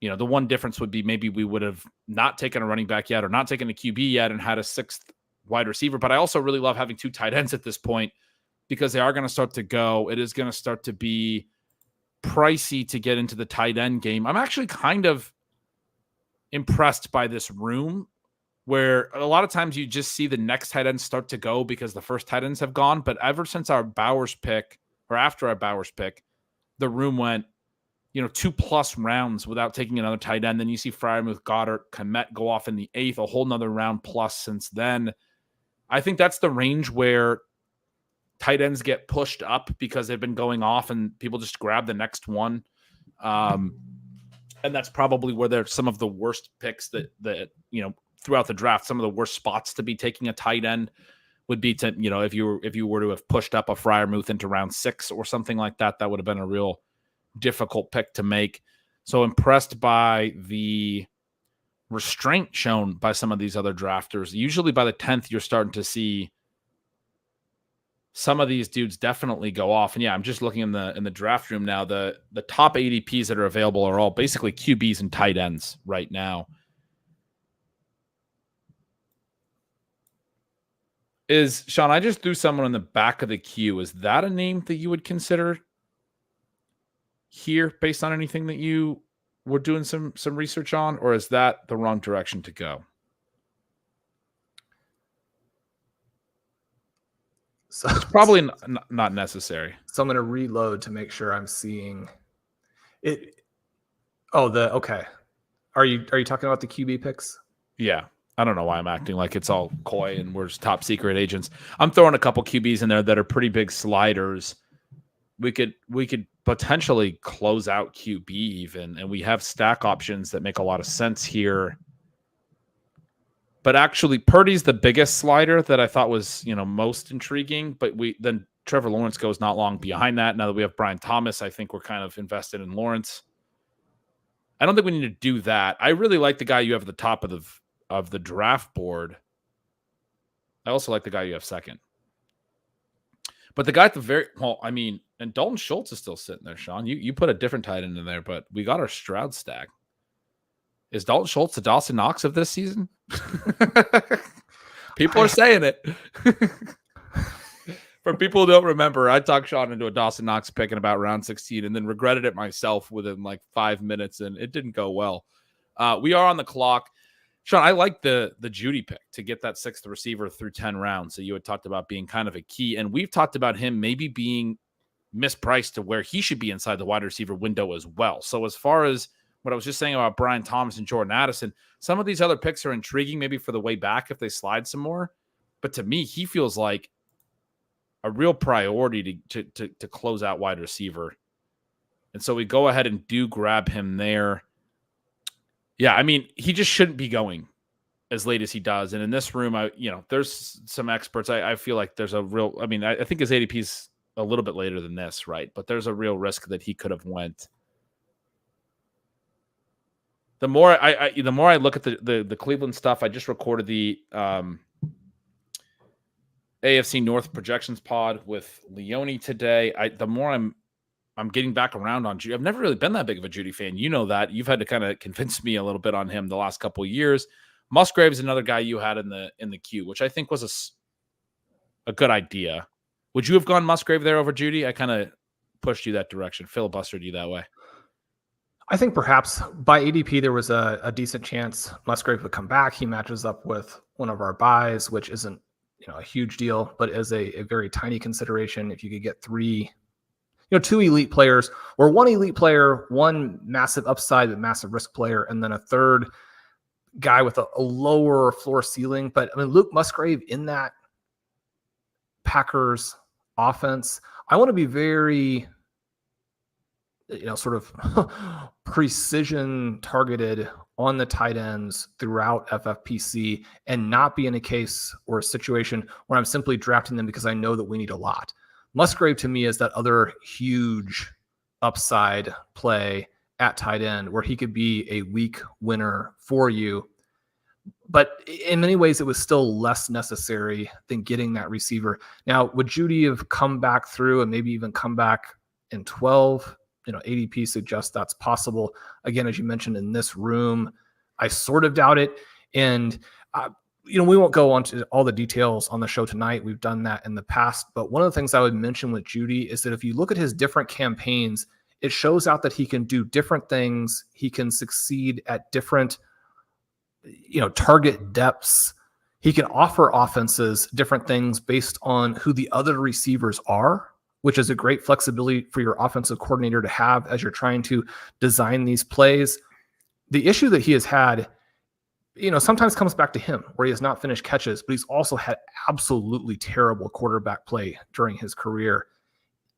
S1: You know, the one difference would be maybe we would have not taken a running back yet or not taken a QB yet and had a 6th wide receiver. But I also really love having 2 tight ends at this point because they are going to start to go. It is going to start to be pricey to get into the tight end game. I'm actually kind of impressed by this room where a lot of times you just see the next tight ends start to go because the first tight ends have gone. But ever since our Bowers pick, or after our Bowers pick, the room went, 2+ rounds without taking another tight end. Then you see Freiermuth, Goddard, Komet go off in the 8th, a whole nother round plus since then. I think that's the range where tight ends get pushed up because they've been going off and people just grab the next one. And that's probably where there's some of the worst picks that throughout the draft, some of the worst spots to be taking a tight end would be to, if you were to have pushed up a Freiermuth into round 6 or something like that, that would have been a real difficult pick to make. So impressed by the restraint shown by some of these other drafters. Usually by the 10th, you're starting to see some of these dudes definitely go off. And yeah, I'm just looking in the draft room now. The top ADPs that are available are all basically QBs and tight ends right now. Shawn, I just threw someone in the back of the queue. Is that a name that you would consider here based on anything that you were doing some research on, or is that the wrong direction to go?
S2: So
S1: it's probably not necessary.
S2: So I'm going to reload to make sure I'm seeing it. Oh, okay. Are you talking about the QB picks?
S1: Yeah. I don't know why I'm acting like it's all coy and we're just top secret agents. I'm throwing a couple QBs in there that are pretty big sliders. We could potentially close out QB even, and we have stack options that make a lot of sense here. But actually, Purdy's the biggest slider that I thought was, most intriguing. But then Trevor Lawrence goes not long behind that. Now that we have Brian Thomas, I think we're kind of invested in Lawrence. I don't think we need to do that. I really like the guy you have at the top of the draft board. I also like the guy you have second. But the guy at the and Dalton Schultz is still sitting there, Shawn. You put a different tight end in there, but we got our Stroud stack. Is Dalton Schultz the Dawson Knox of this season? People are saying it. For people who don't remember, I talked Shawn into a Dawson Knox pick in about round 16 and then regretted it myself within like 5 minutes, and it didn't go well. We are on the clock. Shawn, I like the Jeudy pick to get that 6th receiver through 10 rounds. So you had talked about being kind of a key, and we've talked about him maybe being mispriced to where he should be inside the wide receiver window as well. So as far as what I was just saying about Brian Thomas and Jordan Addison, some of these other picks are intriguing maybe for the way back if they slide some more. But to me, he feels like a real priority to close out wide receiver. And so we go ahead and do grab him there. Yeah, he just shouldn't be going as late as he does. And in this room, there's some experts. I feel like there's a real, I think his ADP is a little bit later than this, right? But there's a real risk that he could have went. The more I look at the Cleveland stuff, I just recorded the AFC North projections pod with Leone today. The more I'm getting back around on Jeudy. I've never really been that big of a Jeudy fan. You know that. You've had to kind of convince me a little bit on him the last couple of years. Musgrave is another guy you had in the queue, which I think was a good idea. Would you have gone Musgrave there over Jeudy? I kind of pushed you that direction, filibustered you that way.
S2: I think perhaps by ADP there was a decent chance Musgrave would come back. He matches up with one of our buys, which isn't a huge deal, but is a very tiny consideration. If you could get 3 2 elite players, or 1 elite player, 1 massive upside but massive risk player, and then a 3rd guy with a lower floor ceiling. But Luke Musgrave in that Packers offense, I want to be very sort of precision targeted on the tight ends throughout FFPC and not be in a case or a situation where I'm simply drafting them because I know that we need a lot. Musgrave to me is that other huge upside play at tight end where he could be a weak winner for you. But in many ways, it was still less necessary than getting that receiver. Now, would Jeudy have come back through and maybe even come back in 12 ADP suggests that's possible. Again, as you mentioned in this room, I sort of doubt it. And, we won't go on to all the details on the show tonight. We've done that in the past. But one of the things I would mention with Jeudy is that if you look at his different campaigns, it shows out that he can do different things. He can succeed at different, target depths. He can offer offenses different things based on who the other receivers are, which is a great flexibility for your offensive coordinator to have as you're trying to design these plays. The issue that he has had, sometimes comes back to him where he has not finished catches, but he's also had absolutely terrible quarterback play during his career.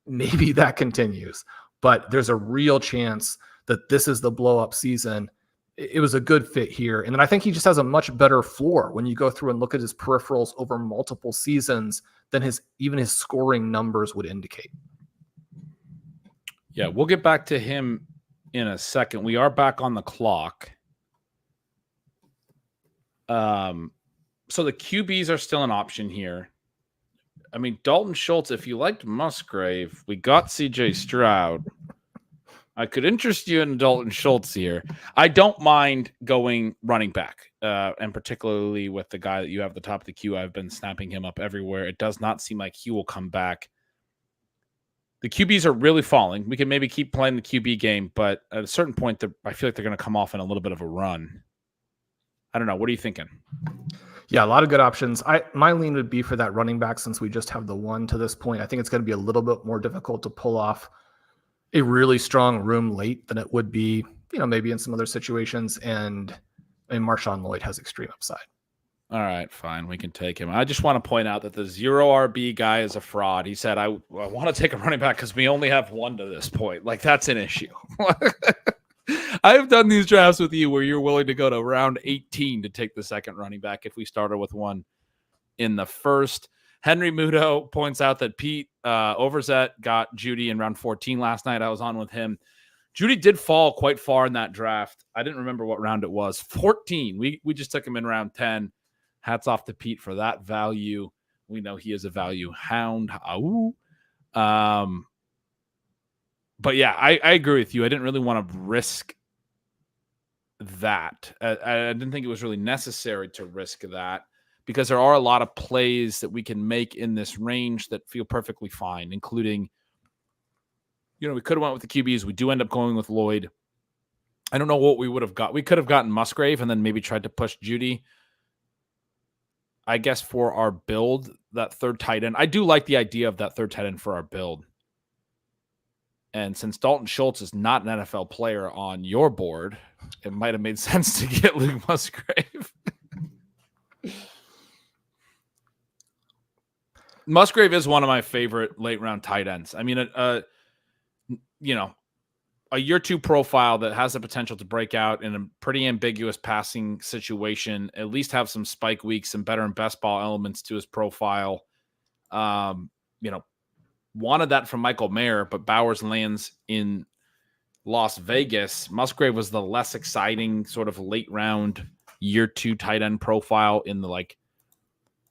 S2: Maybe that continues, but there's a real chance that this is the blow up season. It was a good fit here. And then I think he just has a much better floor when you go through and look at his peripherals over multiple seasons than even his scoring numbers would indicate.
S1: Yeah, we'll get back to him in a second. We are back on the clock. So the QBs are still an option here. I mean, Dalton Schultz, if you liked Musgrave, we got CJ Stroud. I could interest you in Dalton Schultz here. I don't mind going running back, and particularly with the guy that you have at the top of the queue. I've been snapping him up everywhere. It does not seem like he will come back. The QBs are really falling. We can maybe keep playing the QB game, but at a certain point, I feel like they're going to come off in a little bit of a run. I don't know. What are you thinking?
S2: Yeah, a lot of good options. My lean would be for that running back since we just have the one to this point. I think it's going to be a little bit more difficult to pull off a really strong room late than it would be, maybe in some other situations. And Marshawn Lloyd has extreme upside.
S1: All right, fine. We can take him. I just want to point out that the 0 RB guy is a fraud. He said, I want to take a running back because we only have one to this point. Like, that's an issue. I've done these drafts with you where you're willing to go to round 18 to take the second running back if we started with one in the first. Henry Muto points out that Pete Overzet got Jeudy in round 14 last night. I was on with him. Jeudy did fall quite far in that draft. I didn't remember what round it was. 14. We just took him in round 10. Hats off to Pete for that value. We know he is a value hound. But yeah, I agree with you. I didn't really want to risk that. I didn't think it was really necessary to risk that because there are a lot of plays that we can make in this range that feel perfectly fine, including, we could have went with the QBs. We do end up going with Lloyd. I don't know what we would have got. We could have gotten Musgrave and then maybe tried to push Jeudy. I guess for our build, that third tight end, I do like the idea of that third tight end for our build. And since Dalton Schultz is not an NFL player on your board, it might have made sense to get Luke Musgrave. Musgrave is one of my favorite late round tight ends. I mean, a year two profile that has the potential to break out in a pretty ambiguous passing situation, at least have some spike weeks, some better and best ball elements to his profile. Wanted that from Michael Mayer, but Bowers lands in Las Vegas. Musgrave was the less exciting sort of late round year two tight end profile in the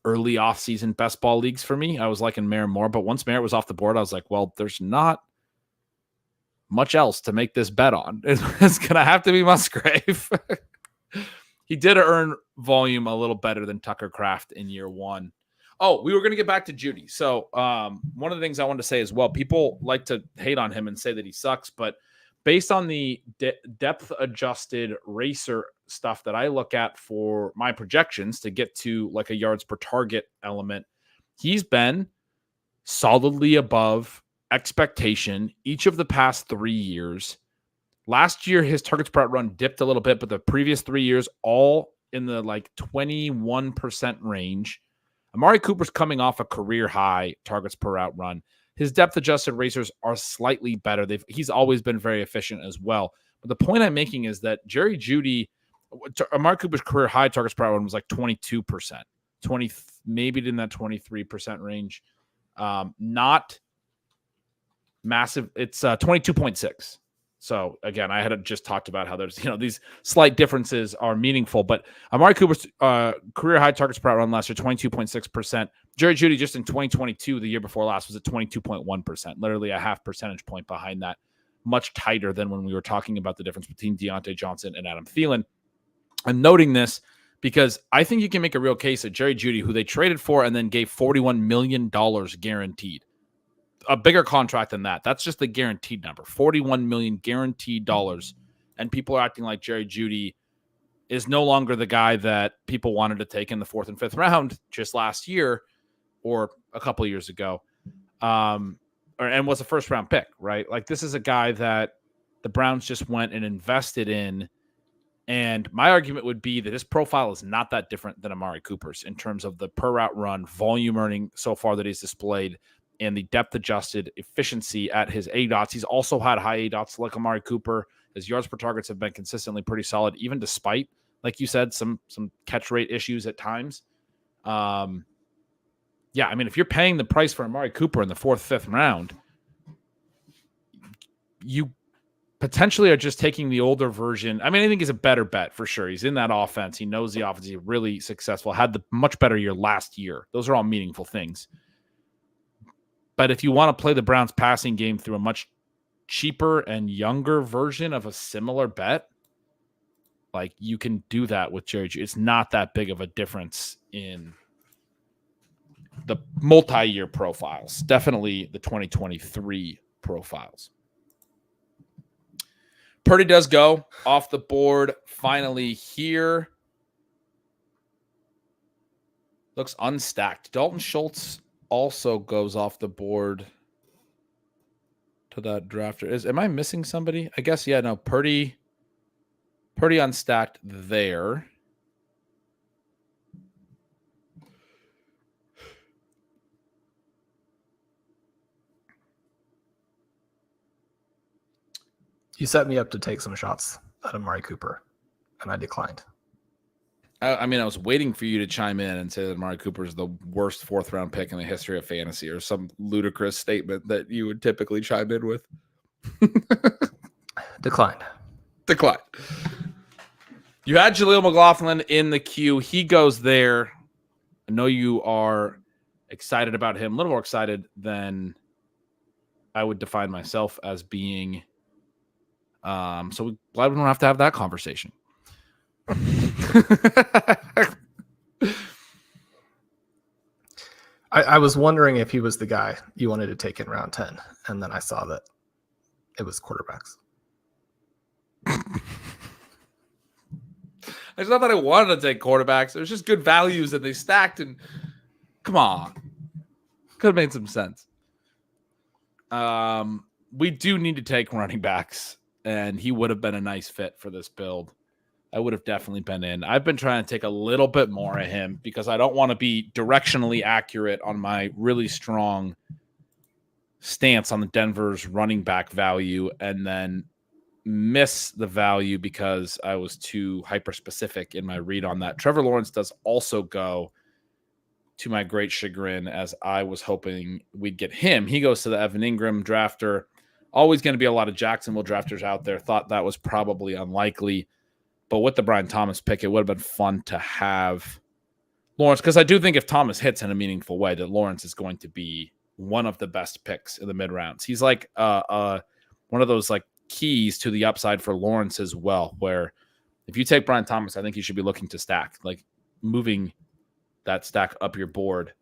S1: early offseason best ball leagues for me. I was liking Mayer more, but once Mayer was off the board, I was like, well, there's not much else to make this bet on. It's going to have to be Musgrave. He did earn volume a little better than Tucker Kraft in year one. Oh, we were going to get back to Jeudy. So one of the things I wanted to say as well, people like to hate on him and say that he sucks, but based on the depth-adjusted racer stuff that I look at for my projections to get to a yards per target element, he's been solidly above expectation each of the past 3 years. Last year, his targets per out run dipped a little bit, but the previous 3 years, all in the 21% range. Amari Cooper's coming off a career high targets per out run. His depth adjusted racers are slightly better. He's always been very efficient as well. But the point I'm making is that Jerry Jeudy, Amari Cooper's career high targets per out run was 22%, maybe in that 23% range. Not massive. It's 22.6. So again, I had just talked about how there's, these slight differences are meaningful, but Amari Cooper's career high targets per out run last year, 22.6%. Jerry Jeudy just in 2022, the year before last, was at 22.1%, literally a half percentage point behind that. much tighter than when we were talking about the difference between Deontay Johnson and Adam Thielen. I'm noting this because I think you can make a real case that Jerry Jeudy, who they traded for and then gave $41 million guaranteed, a bigger contract than that. That's just the guaranteed number, $41 million guaranteed dollars. And people are acting like Jerry Jeudy is no longer the guy that people wanted to take in the 4th and 5th round just last year or a couple of years ago. And was a first round pick, right? Like, this is a guy that the Browns just went and invested in. And my argument would be that his profile is not that different than Amari Cooper's in terms of the per route run, volume earning so far that he's displayed, and the depth adjusted efficiency at his ADOTs. He's also had high ADOTs like Amari Cooper. His yards per targets have been consistently pretty solid, even despite, like you said, some catch rate issues at times. Yeah, I mean, if you're paying the price for Amari Cooper in the 4th, 5th round, you potentially are just taking the older version. I mean, I think he's a better bet for sure. He's in that offense. He knows the offense. He's really successful. Had the much better year last year. Those are all meaningful things. But if you want to play the Browns passing game through a much cheaper and younger version of a similar bet, like, you can do that with Jerry Jeudy. It's not that big of a difference in the multi-year profiles. Definitely the 2023 profiles. Purdy does go off the board finally here. Looks unstacked. Dalton Schultz also goes off the board to that drafter. Am I missing somebody? I guess, yeah, no, Purdy unstacked there.
S2: You set me up to take some shots at Amari Cooper, and I declined.
S1: I mean, I was waiting for you to chime in and say that Amari Cooper is the worst 4th round pick in the history of fantasy, or some ludicrous statement that you would typically chime in with.
S2: Declined.
S1: You had Jaleel McLaughlin in the queue. He goes there. I know you are excited about him, a little more excited than I would define myself as being. So we're glad we don't have to have that conversation.
S2: I was wondering if he was the guy you wanted to take in round 10, and then I saw that it was quarterbacks.
S1: It's not that I wanted to take quarterbacks. It was just good values and they stacked, and come on. Could have made some sense. We do need to take running backs, and he would have been a nice fit for this build. I would have definitely been in. I've been trying to take a little bit more of him because I don't want to be directionally accurate on my really strong stance on the Denver's running back value and then miss the value because I was too hyper-specific in my read on that. Trevor Lawrence does also go, to my great chagrin, as I was hoping we'd get him. He goes to the Evan Ingram drafter. Always going to be a lot of Jacksonville drafters out there. Thought that was probably unlikely. But with the Brian Thomas pick, it would have been fun to have Lawrence, because I do think if Thomas hits in a meaningful way, that Lawrence is going to be one of the best picks in the mid-rounds. He's like one of those like keys to the upside for Lawrence as well, where if you take Brian Thomas, I think you should be looking to stack, like moving that stack up your board.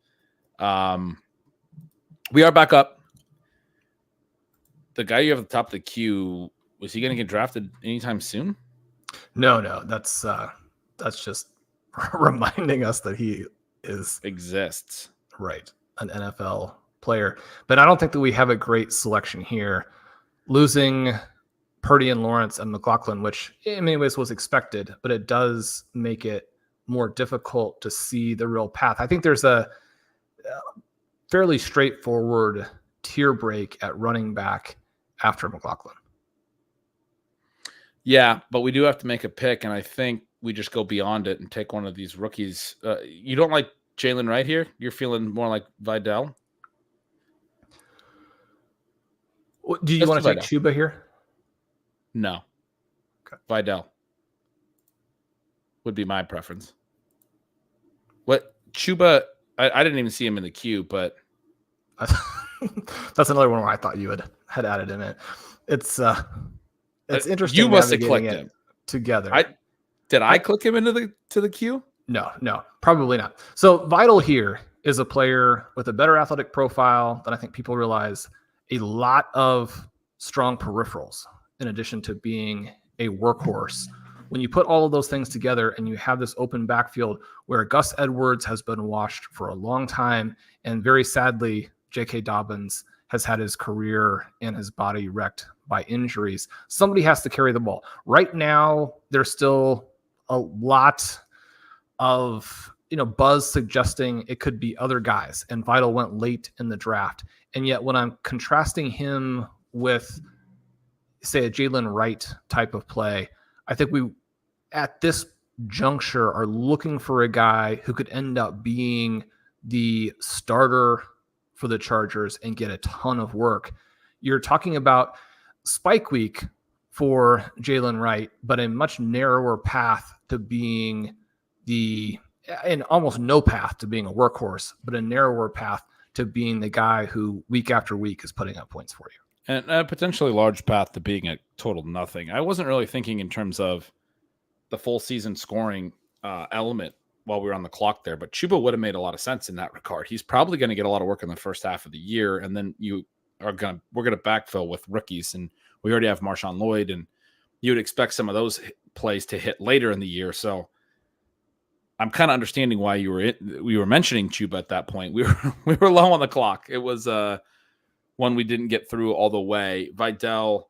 S1: We are back up. The guy you have at the top of the queue, was he going to get drafted anytime soon?
S2: No, that's just reminding us that he
S1: exists.
S2: Right, an NFL player. But I don't think that we have a great selection here. Losing Purdy and Lawrence and McLaughlin, which in many ways was expected, but it does make it more difficult to see the real path. I think there's a fairly straightforward tier break at running back after McLaughlin.
S1: Yeah, but we do have to make a pick, and I think we just go beyond it and take one of these rookies. You don't like Jalen Wright here? You're feeling more like Vidal?
S2: Do you want to take Chuba here?
S1: No. Okay. Vidal would be my preference. What? Chuba, I didn't even see him in the queue, but...
S2: That's another one where I thought you had added in it. It's interesting.
S1: You must have
S2: navigating
S1: clicked
S2: it
S1: him
S2: together.
S1: I click him into the queue?
S2: No, probably not. So Vital here is a player with a better athletic profile than I think people realize. A lot of strong peripherals, in addition to being a workhorse. When you put all of those things together and you have this open backfield where Gus Edwards has been washed for a long time, and very sadly, J.K. Dobbins has had his career and his body wrecked by injuries, somebody has to carry the ball. Right now, there's still a lot of buzz suggesting it could be other guys, and Vital went late in the draft. And yet when I'm contrasting him with, say, a Jalen Wright type of play, I think we at this juncture are looking for a guy who could end up being the starter for the Chargers and get a ton of work. You're talking about spike week for Jalen Wright, but a much narrower path to being and almost no path to being a workhorse, but a narrower path to being the guy who week after week is putting up points for you.
S1: And a potentially large path to being a total nothing. I wasn't really thinking in terms of the full season scoring element while we were on the clock there, but Chuba would have made a lot of sense in that regard. He's probably going to get a lot of work in the first half of the year, and then we're going to backfill with rookies, and we already have Marshawn Lloyd, and you would expect some of those plays to hit later in the year. So I'm kind of understanding why we were mentioning Chuba at that point. We were low on the clock. It was one we didn't get through all the way. Vidal,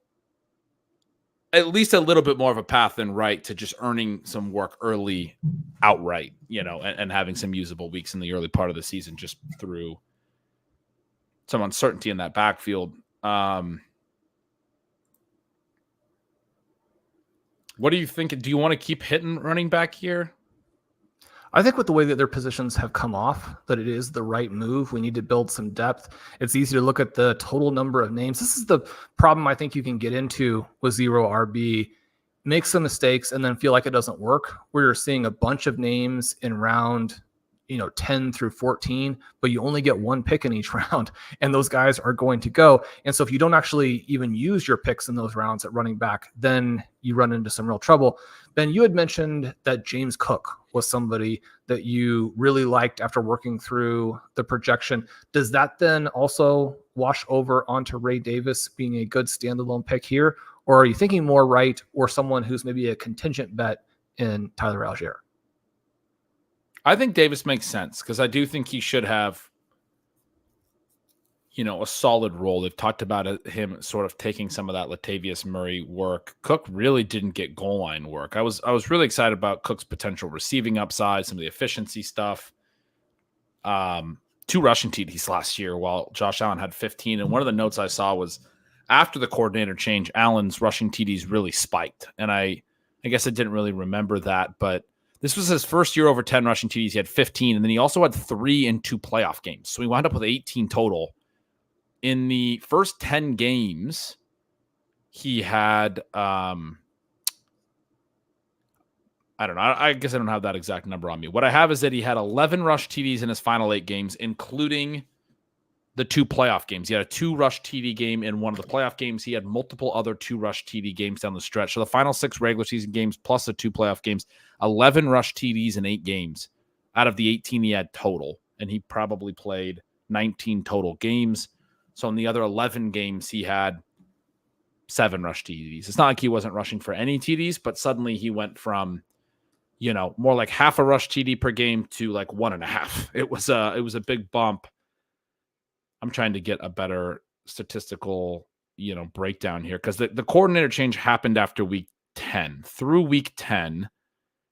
S1: at least a little bit more of a path than Wright to just earning some work early outright, and having some usable weeks in the early part of the season just through some uncertainty in that backfield. What do you think? Do you want to keep hitting running back here?
S2: I think with the way that their positions have come off, that it is the right move. We need to build some depth. It's easy to look at the total number of names. This is the problem I think you can get into with zero RB. Make some mistakes and then feel like it doesn't work. We're seeing a bunch of names in round 10 through 14, but you only get one pick in each round, and those guys are going to go. And so if you don't actually even use your picks in those rounds at running back, then you run into some real trouble. Ben, you had mentioned that James Cook was somebody that you really liked after working through the projection. Does that then also wash over onto Ray Davis being a good standalone pick here? Or are you thinking more Wright or someone who's maybe a contingent bet in Tyler Algier?
S1: I think Davis makes sense because I do think he should have, a solid role. They've talked about him sort of taking some of that Latavius Murray work. Cook really didn't get goal line work. I was really excited about Cook's potential receiving upside, some of the efficiency stuff. 2 rushing TDs last year while Josh Allen had 15. And one of the notes I saw was after the coordinator change, Allen's rushing TDs really spiked. And I guess I didn't really remember that, but this was his first year over 10 rushing TDs. He had 15, and then he also had 3 in 2 playoff games. So he wound up with 18 total. In the first 10 games, he had, I don't know. I guess I don't have that exact number on me. What I have is that he had 11 rush TDs in his final 8 games, including the 2 playoff games. He had a 2 rush TD game in one of the playoff games. He had multiple other 2 rush TD games down the stretch. So the final 6 regular season games plus the 2 playoff games, 11 rush TDs in 8 games out of the 18 he had total. And he probably played 19 total games. So in the other 11 games, he had 7 rush TDs. It's not like he wasn't rushing for any TDs, but suddenly he went from, more like half a rush TD per game to like 1.5. It was a big bump. I'm trying to get a better statistical, breakdown here because the coordinator change happened after week 10. Through week 10,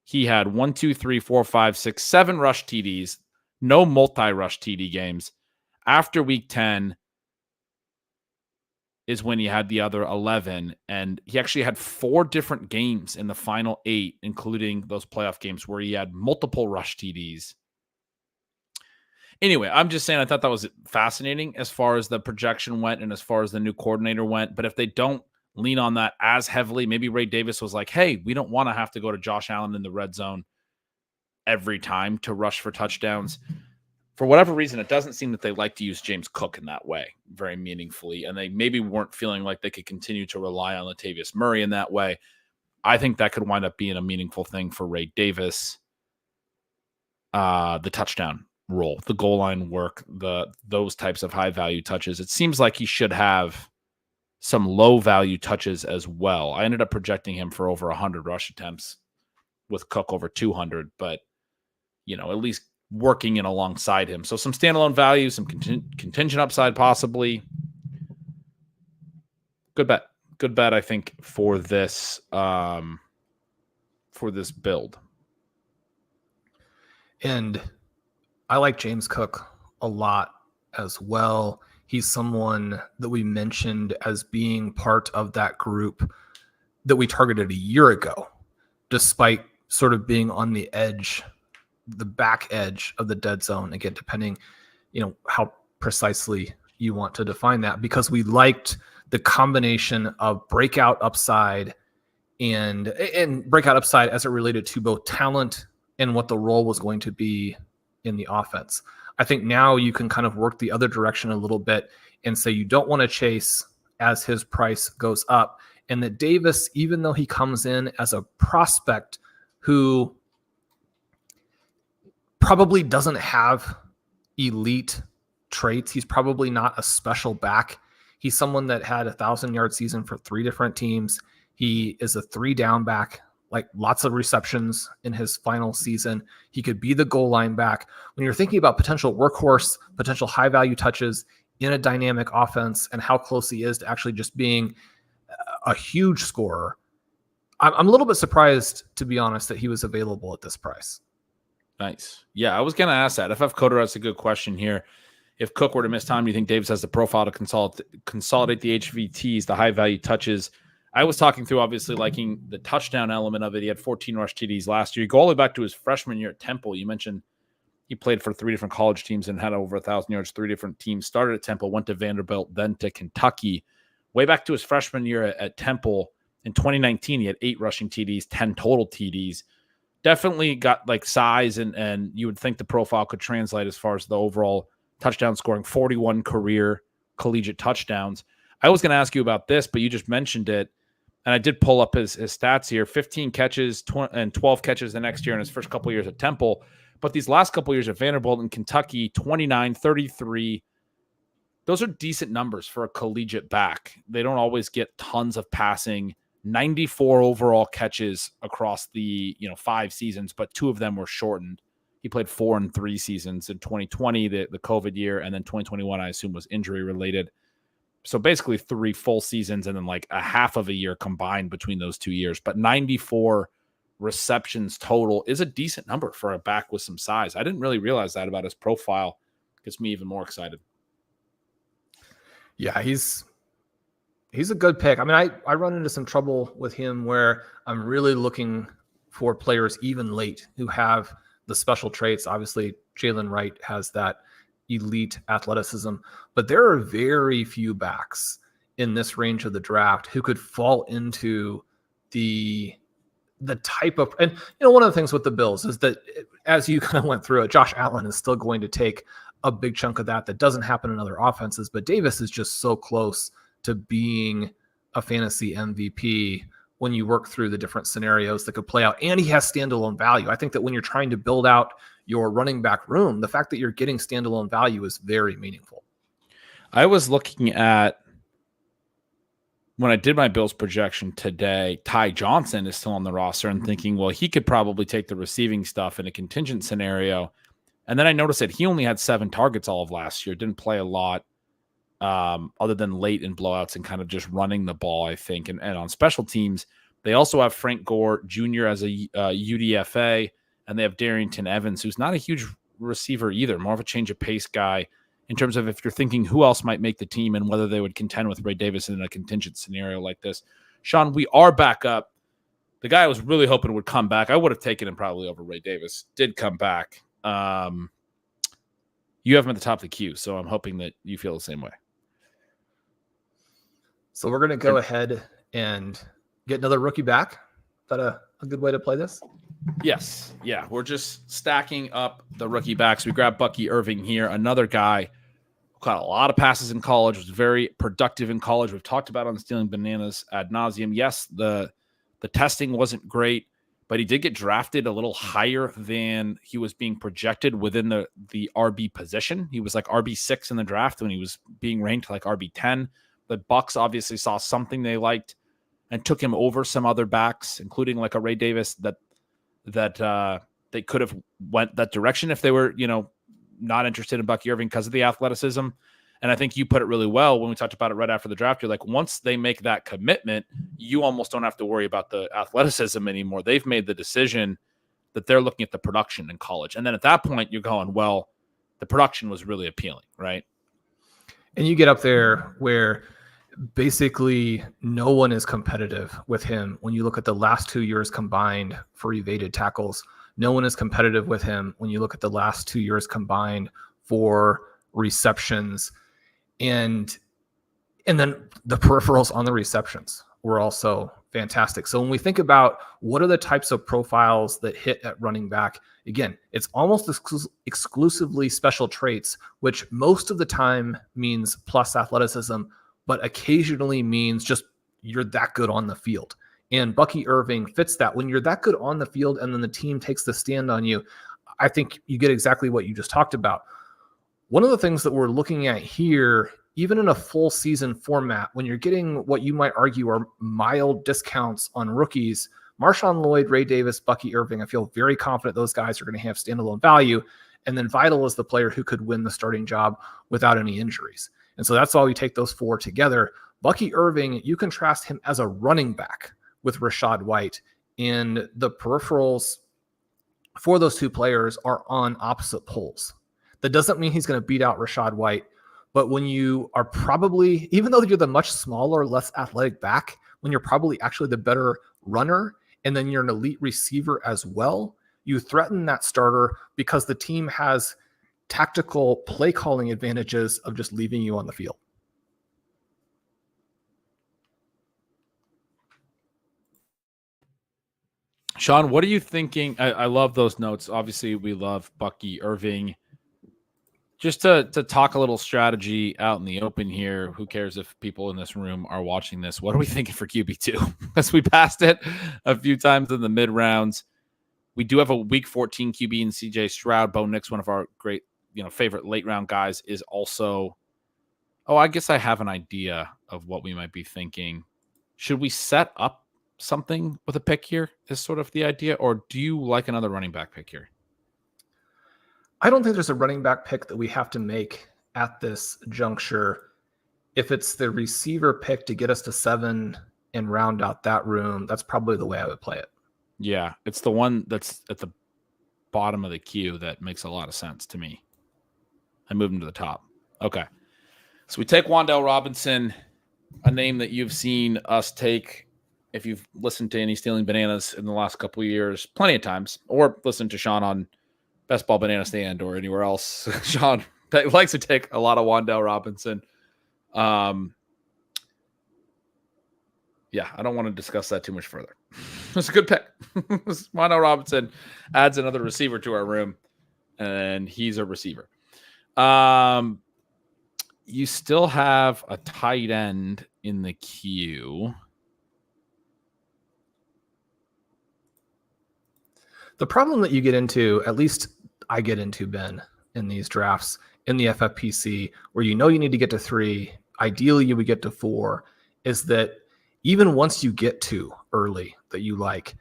S1: he had 1, 2, 3, 4, 5, 6, 7 rush TDs, no multi-rush TD games. After week 10 is when he had the other 11, and he actually had 4 different games in the final 8, including those playoff games where he had multiple rush TDs. Anyway, I'm just saying I thought that was fascinating as far as the projection went and as far as the new coordinator went. But if they don't lean on that as heavily, maybe Ray Davis was like, hey, we don't want to have to go to Josh Allen in the red zone every time to rush for touchdowns. for whatever reason, it doesn't seem that they like to use James Cook in that way very meaningfully, and they maybe weren't feeling like they could continue to rely on Latavius Murray in that way. I think that could wind up being a meaningful thing for Ray Davis. The touchdown role, the goal line work, those types of high value touches. It seems like he should have some low value touches as well. I ended up projecting him for over 100 rush attempts with Cook over 200, but at least working in alongside him. So some standalone value, some contingent upside possibly. Good bet, I think, for this build.
S2: And I like James Cook a lot as well. He's someone that we mentioned as being part of that group that we targeted a year ago, despite sort of being on the edge, the back edge of the dead zone. Again, depending, how precisely you want to define that, because we liked the combination of breakout upside and breakout upside as it related to both talent and what the role was going to be in the offense. I think now you can kind of work the other direction a little bit and say you don't want to chase as his price goes up, and that Davis, even though he comes in as a prospect who probably doesn't have elite traits, he's probably not a special back. He's someone that had 1,000-yard season for 3 different teams. He is a 3-down back, like lots of receptions in his final season. He could be the goal line back. When you're thinking about potential workhorse, potential high-value touches in a dynamic offense and how close he is to actually just being a huge scorer, I'm a little bit surprised, to be honest, that he was available at this price.
S1: Nice. Yeah, I was going to ask that. FF Coder has a good question here. If Cook were to miss time, do you think Davis has the profile to consolidate the HVTs, the high-value touches? I was talking through, obviously, liking the touchdown element of it. He had 14 rush TDs last year. You go all the way back to his freshman year at Temple. You mentioned he played for 3 different college teams and had over 1,000 yards, 3 different teams. Started at Temple, went to Vanderbilt, then to Kentucky. Way back to his freshman year at Temple in 2019, he had 8 rushing TDs, 10 total TDs. Definitely got like size, and you would think the profile could translate as far as the overall touchdown scoring, 41 career collegiate touchdowns. I was going to ask you about this, but you just mentioned it. And I did pull up his stats here, 15 catches and 12 catches the next year in his first couple of years at Temple. But these last couple of years at Vanderbilt and Kentucky, 29, 33. Those are decent numbers for a collegiate back. They don't always get tons of passing. 94 overall catches across the 5 seasons, but 2 of them were shortened. He played 4 and 3 seasons in 2020, the COVID year, and then 2021, I assume, was injury related. So basically 3 full seasons and then like a half of a year combined between those 2 years. But 94 receptions total is a decent number for a back with some size. I didn't really realize that about his profile. Gets me even more excited.
S2: Yeah, he's a good pick. I mean, I run into some trouble with him where I'm really looking for players even late who have the special traits. Obviously, Jalen Wright has that elite athleticism, but there are very few backs in this range of the draft who could fall into the type of, and one of the things with the Bills is that as you kind of went through it, Josh Allen is still going to take a big chunk of that doesn't happen in other offenses, but Davis is just so close to being a fantasy MVP when you work through the different scenarios that could play out, and he has standalone value. I think that when you're trying to build out your running back room, the fact that you're getting standalone value is very meaningful.
S1: I was looking at, when I did my Bills projection today, Ty Johnson is still on the roster, and thinking, well, he could probably take the receiving stuff in a contingent scenario. And then I noticed that he only had 7 targets all of last year, didn't play a lot other than late in blowouts and kind of just running the ball, I think. And on special teams, they also have Frank Gore Jr. as a UDFA, and they have Darrington Evans, who's not a huge receiver either, more of a change of pace guy in terms of if you're thinking who else might make the team and whether they would contend with Ray Davis in a contingent scenario like this. Shawn, we are back up. The guy I was really hoping would come back, I would have taken him probably over Ray Davis, did come back. You have him at the top of the queue, so I'm hoping that you feel the same way.
S2: So we're going to go ahead and get another rookie back. Is that a good way to play this?
S1: Yes. Yeah. We're just stacking up the rookie backs. We grabbed Bucky Irving here, another guy who caught a lot of passes in college, was very productive in college. We've talked about on Stealing Bananas ad nauseum. Yes, the testing wasn't great, but he did get drafted a little higher than he was being projected within the RB position. He was like RB6 in the draft when he was being ranked like RB10. The Bucks obviously saw something they liked and took him over some other backs, including like a Ray Davis that they could have went that direction if they were, not interested in Bucky Irving because of the athleticism. And I think you put it really well when we talked about it right after the draft. You're like, once they make that commitment, you almost don't have to worry about the athleticism anymore. They've made the decision that they're looking at the production in college. And then at that point, you're going, well, the production was really appealing, right?
S2: And you get up there where basically no one is competitive with him. When you look at the last 2 years combined for evaded tackles, no one is competitive with him when you look at the last 2 years combined for receptions. And then the peripherals on the receptions were also fantastic. So when we think about what are the types of profiles that hit at running back, again, it's almost exclusively special traits, which most of the time means plus athleticism, but occasionally means just you're that good on the field. And Bucky Irving fits that. When you're that good on the field and then the team takes the stand on you, I think you get exactly what you just talked about. One of the things that we're looking at here, even in a full season format, when you're getting what you might argue are mild discounts on rookies, Marshawn Lloyd, Ray Davis, Bucky Irving, I feel very confident those guys are going to have standalone value. And then Vital is the player who could win the starting job without any injuries. And so that's why we take those four together. Bucky Irving, you contrast him as a running back with Rachaad White, and the peripherals for those two players are on opposite poles. That doesn't mean he's going to beat out Rachaad White, but when you are probably, even though you're the much smaller, less athletic back, when you're probably actually the better runner, and then you're an elite receiver as well, you threaten that starter because the team has tactical play calling advantages of just leaving you on the field.
S1: Shawn, what are you thinking? I love those notes. Obviously, we love Bucky Irving. Just to talk a little strategy out in the open here, who cares if people in this room are watching this? What are we thinking for QB2? As we passed it a few times in the mid rounds. We do have a week 14 QB in CJ Stroud. Bo Nix, one of our great, favorite late round guys, is also. Oh, I guess I have an idea of what we might be thinking. Should we set up something with a pick here? Is sort of the idea, or do you like another running back pick here?
S2: I don't think there's a running back pick that we have to make at this juncture. If it's the receiver pick to get us to 7 and round out that room, that's probably the way I would play it.
S1: Yeah, it's the one that's at the bottom of the queue that makes a lot of sense to me. I move him to the top. Okay. So we take Wan'Dale Robinson, a name that you've seen us take if you've listened to any Stealing Bananas in the last couple of years, plenty of times, or listened to Shawn on Best Ball Banana Stand or anywhere else. Shawn likes to take a lot of Wan'Dale Robinson. Yeah, I don't want to discuss that too much further. It's a good pick. Wan'Dale Robinson adds another receiver to our room, and he's a receiver. You still have a tight end in the queue.
S2: The problem that you get into, at least I get into, Ben, in these drafts in the FFPC, where you need to get to 3, ideally you would get to 4, is that even once you get to early that you like,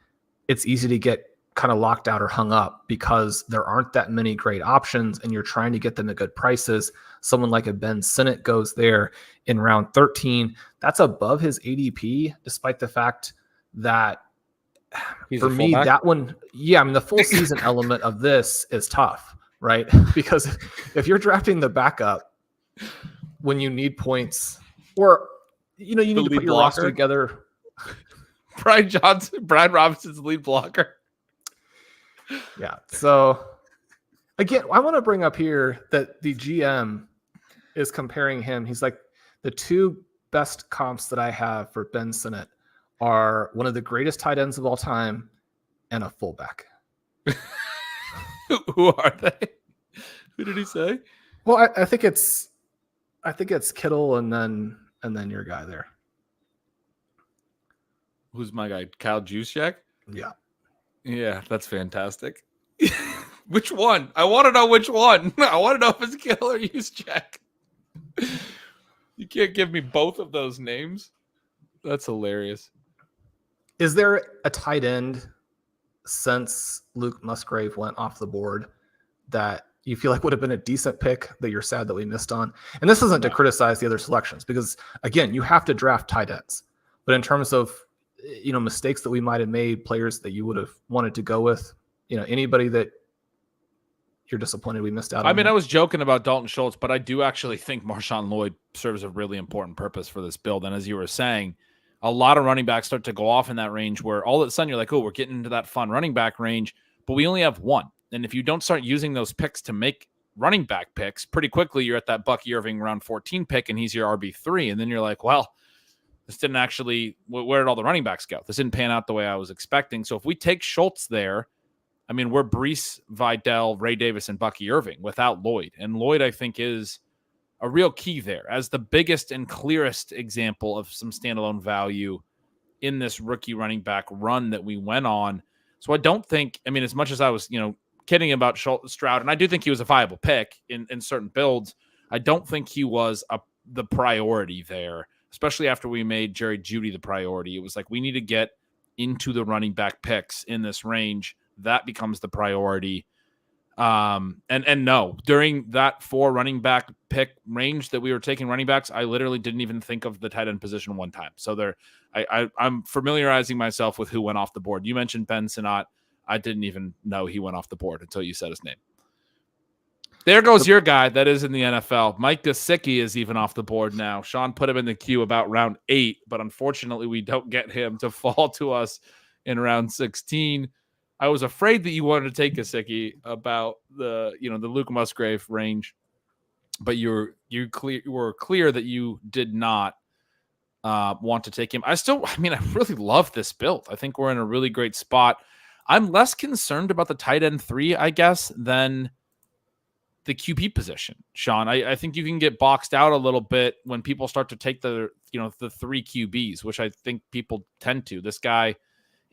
S2: it's easy to get kind of locked out or hung up because there aren't that many great options and you're trying to get them at good prices. Someone like a Ben Sinnott goes there in round 13. That's above his ADP, despite the fact that for me, that one, the full season element of this is tough, right? Because if you're drafting the backup when you need points, or you need to put your roster together.
S1: Brian Robinson's lead blocker.
S2: Yeah. So again, I want to bring up here that the GM is comparing him. He's like, the 2 best comps that I have for Ben Sinnott are one of the greatest tight ends of all time and a fullback.
S1: Who are they? Who did he say?
S2: Well, I think it's Kittle and then your guy there.
S1: Who's my guy? Kyle Juszczyk?
S2: Yeah.
S1: Yeah, that's fantastic. Which one? I want to know which one. I want to know if it's Kittle or Juszczyk. You can't give me both of those names. That's hilarious.
S2: Is there a tight end since Luke Musgrave went off the board that you feel like would have been a decent pick that you're sad that we missed on? And this isn't to criticize the other selections, because again, you have to draft tight ends. But in terms of, mistakes that we might have made, players that you would have wanted to go with, anybody that you're disappointed we missed out on?
S1: I mean, I was joking about Dalton Schultz, but I do actually think Marshawn Lloyd serves a really important purpose for this build. And as you were saying, a lot of running backs start to go off in that range where all of a sudden you're like, oh, we're getting into that fun running back range, but we only have one. And if you don't start using those picks to make running back picks, pretty quickly you're at that Bucky Irving round 14 pick and he's your RB3. And then you're like, well, this didn't actually, where did all the running backs go? This didn't pan out the way I was expecting. So if we take Schultz there, I mean, we're Breece, Vidal, Ray Davis, and Bucky Irving without Lloyd. And Lloyd, I think, is a real key there as the biggest and clearest example of some standalone value in this rookie running back run that we went on. So I don't think, I mean, as much as I was, kidding about Stroud, and I do think he was a viable pick in certain builds, I don't think he was the priority there, especially after we made Jerry Jeudy the priority. It was like, we need to get into the running back picks in this range. That becomes the priority. And no, during that 4 running back pick range that we were taking running backs, I literally didn't even think of the tight end position one time. So I'm familiarizing myself with who went off the board. You mentioned Ben Sinnott. I didn't even know he went off the board until you said his name. There goes your guy that is in the NFL. Mike Gesicki is even off the board now. Sean put him in the queue about round 8, but unfortunately we don't get him to fall to us in round 16. I was afraid that you wanted to take Gesicki about the Luke Musgrave range, but you were clear that you did not want to take him. I really love this build. I think we're in a really great spot. I'm less concerned about the tight end 3, I guess, than the QB position, Sean. I think you can get boxed out a little bit when people start to take the 3 QBs, which I think people tend to. This guy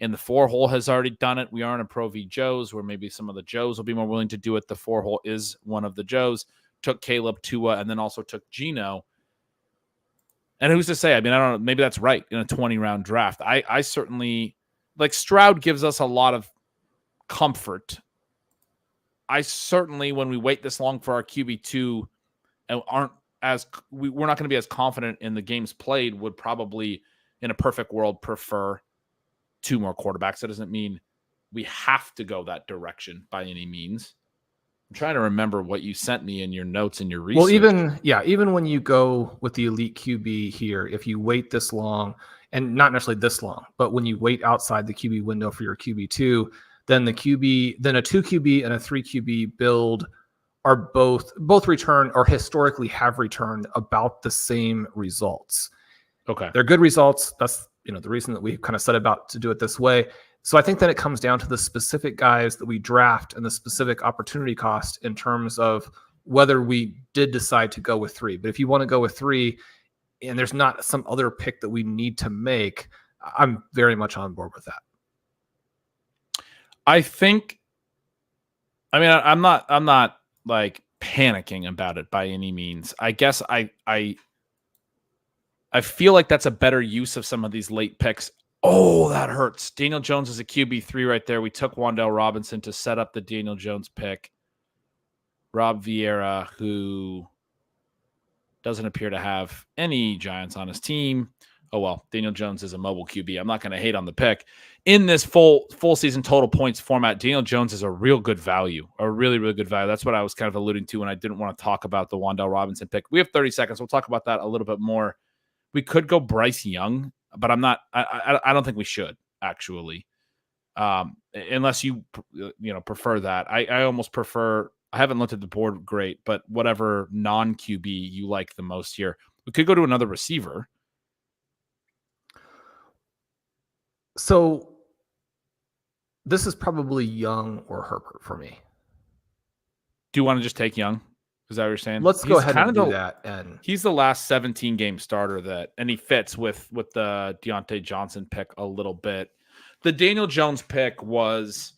S1: in the 4 hole has already done it. We aren't a Pro V Joes, where maybe some of the Joes will be more willing to do it. The 4 hole is one of the Joes. Took Caleb, Tua, and then also took Geno. And who's to say? I mean, I don't know. Maybe that's right in a 20-round draft. I certainly, like, Stroud gives us a lot of comfort. I certainly, when we wait this long for our QB2 and we're not going to be as confident in the games played, would probably, in a perfect world, prefer 2 more quarterbacks. That doesn't mean we have to go that direction by any means. I'm trying to remember what you sent me in your notes and your research.
S2: Well, even when you go with the elite QB here, if you wait this long, and not necessarily this long, but when you wait outside the QB window for your QB2, then a 2 QB and a 3 QB build are both return, or historically have returned, about the same results.
S1: Okay.
S2: They're good results. That's the reason that we kind of set about to do it this way. So I think that it comes down to the specific guys that we draft and the specific opportunity cost in terms of whether we did decide to go with 3. But if you want to go with 3 and there's not some other pick that we need to make, I'm very much on board with that.
S1: I'm not like panicking about it by any means. I guess I feel like that's a better use of some of these late picks. Oh, that hurts. Daniel Jones is a QB3 right there. We took Wan'Dale Robinson to set up the Daniel Jones pick. Rob Vieira, who doesn't appear to have any Giants on his team. Oh, well, Daniel Jones is a mobile QB. I'm not going to hate on the pick. In this full season total points format, Daniel Jones is a real good value, a really, really good value. That's what I was kind of alluding to when I didn't want to talk about the Wan'Dale Robinson pick. We have 30 seconds. We'll talk about that a little bit more. We could go Bryce Young, but I don't think we should, actually. Unless you prefer that. I almost prefer, I haven't looked at the board great, but whatever non-QB you like the most here. We could go to another receiver.
S2: So This is probably Young or Herbert for me.
S1: Do you want to just take Young? Is that what you're saying?
S2: Let's go ahead and do that. And
S1: he's the last 17 game starter and he fits with the Deontay Johnson pick a little bit. The Daniel Jones pick was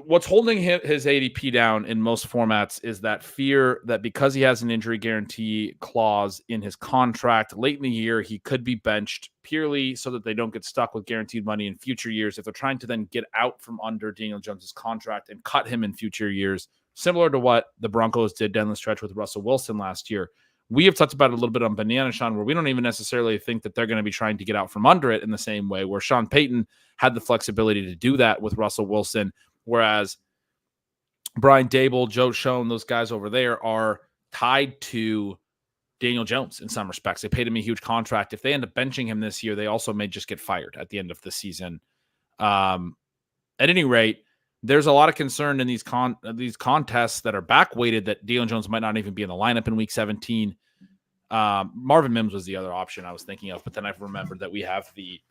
S1: what's holding his ADP down in most formats is that fear that because he has an injury guarantee clause in his contract late in the year, he could be benched purely so that they don't get stuck with guaranteed money in future years. If they're trying to then get out from under Daniel Jones's contract and cut him in future years, similar to what the Broncos did down the stretch with Russell Wilson last year. We have talked about it a little bit on Banana Sean, where we don't even necessarily think that they're going to be trying to get out from under it in the same way, where Sean Payton had the flexibility to do that with Russell Wilson, whereas Brian Dable, Joe Schoen, those guys over there are tied to Daniel Jones in some respects. They paid him a huge contract. If they end up benching him this year, they also may just get fired at the end of the season. At any rate, there's a lot of concern in these contests that are back-weighted that Daniel Jones might not even be in the lineup in Week 17. Marvin Mims was the other option I was thinking of, but then I remembered that we have the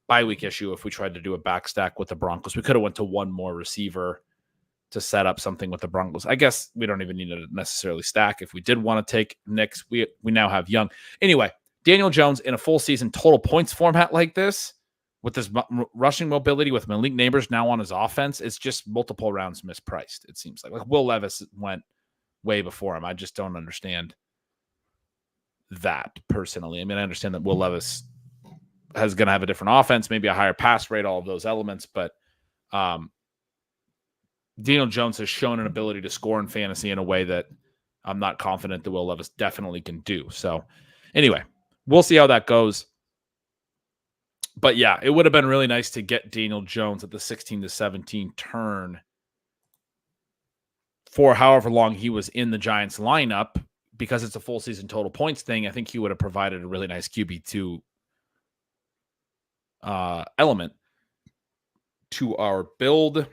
S1: bye week issue if we tried to do a back stack with the Broncos. We could have went to one more receiver to set up something with the Broncos. I guess we don't even need to necessarily stack. If we did want to take Knicks, we now have Young. Anyway, Daniel Jones in a full season total points format like this, with this rushing mobility, with Malik Neighbors now on his offense, it's just multiple rounds mispriced, it seems like. Like Will Levis went way before him. I just don't understand that personally. I mean, I understand that Will Levis is going to have a different offense, maybe a higher pass rate, all of those elements, but Daniel Jones has shown an ability to score in fantasy in a way that I'm not confident that Will Levis definitely can do. So anyway, we'll see how that goes. But yeah, it would have been really nice to get Daniel Jones at the 16-17 turn for however long he was in the Giants lineup, because it's a full season total points thing. I think he would have provided a really nice QB2 element to our build.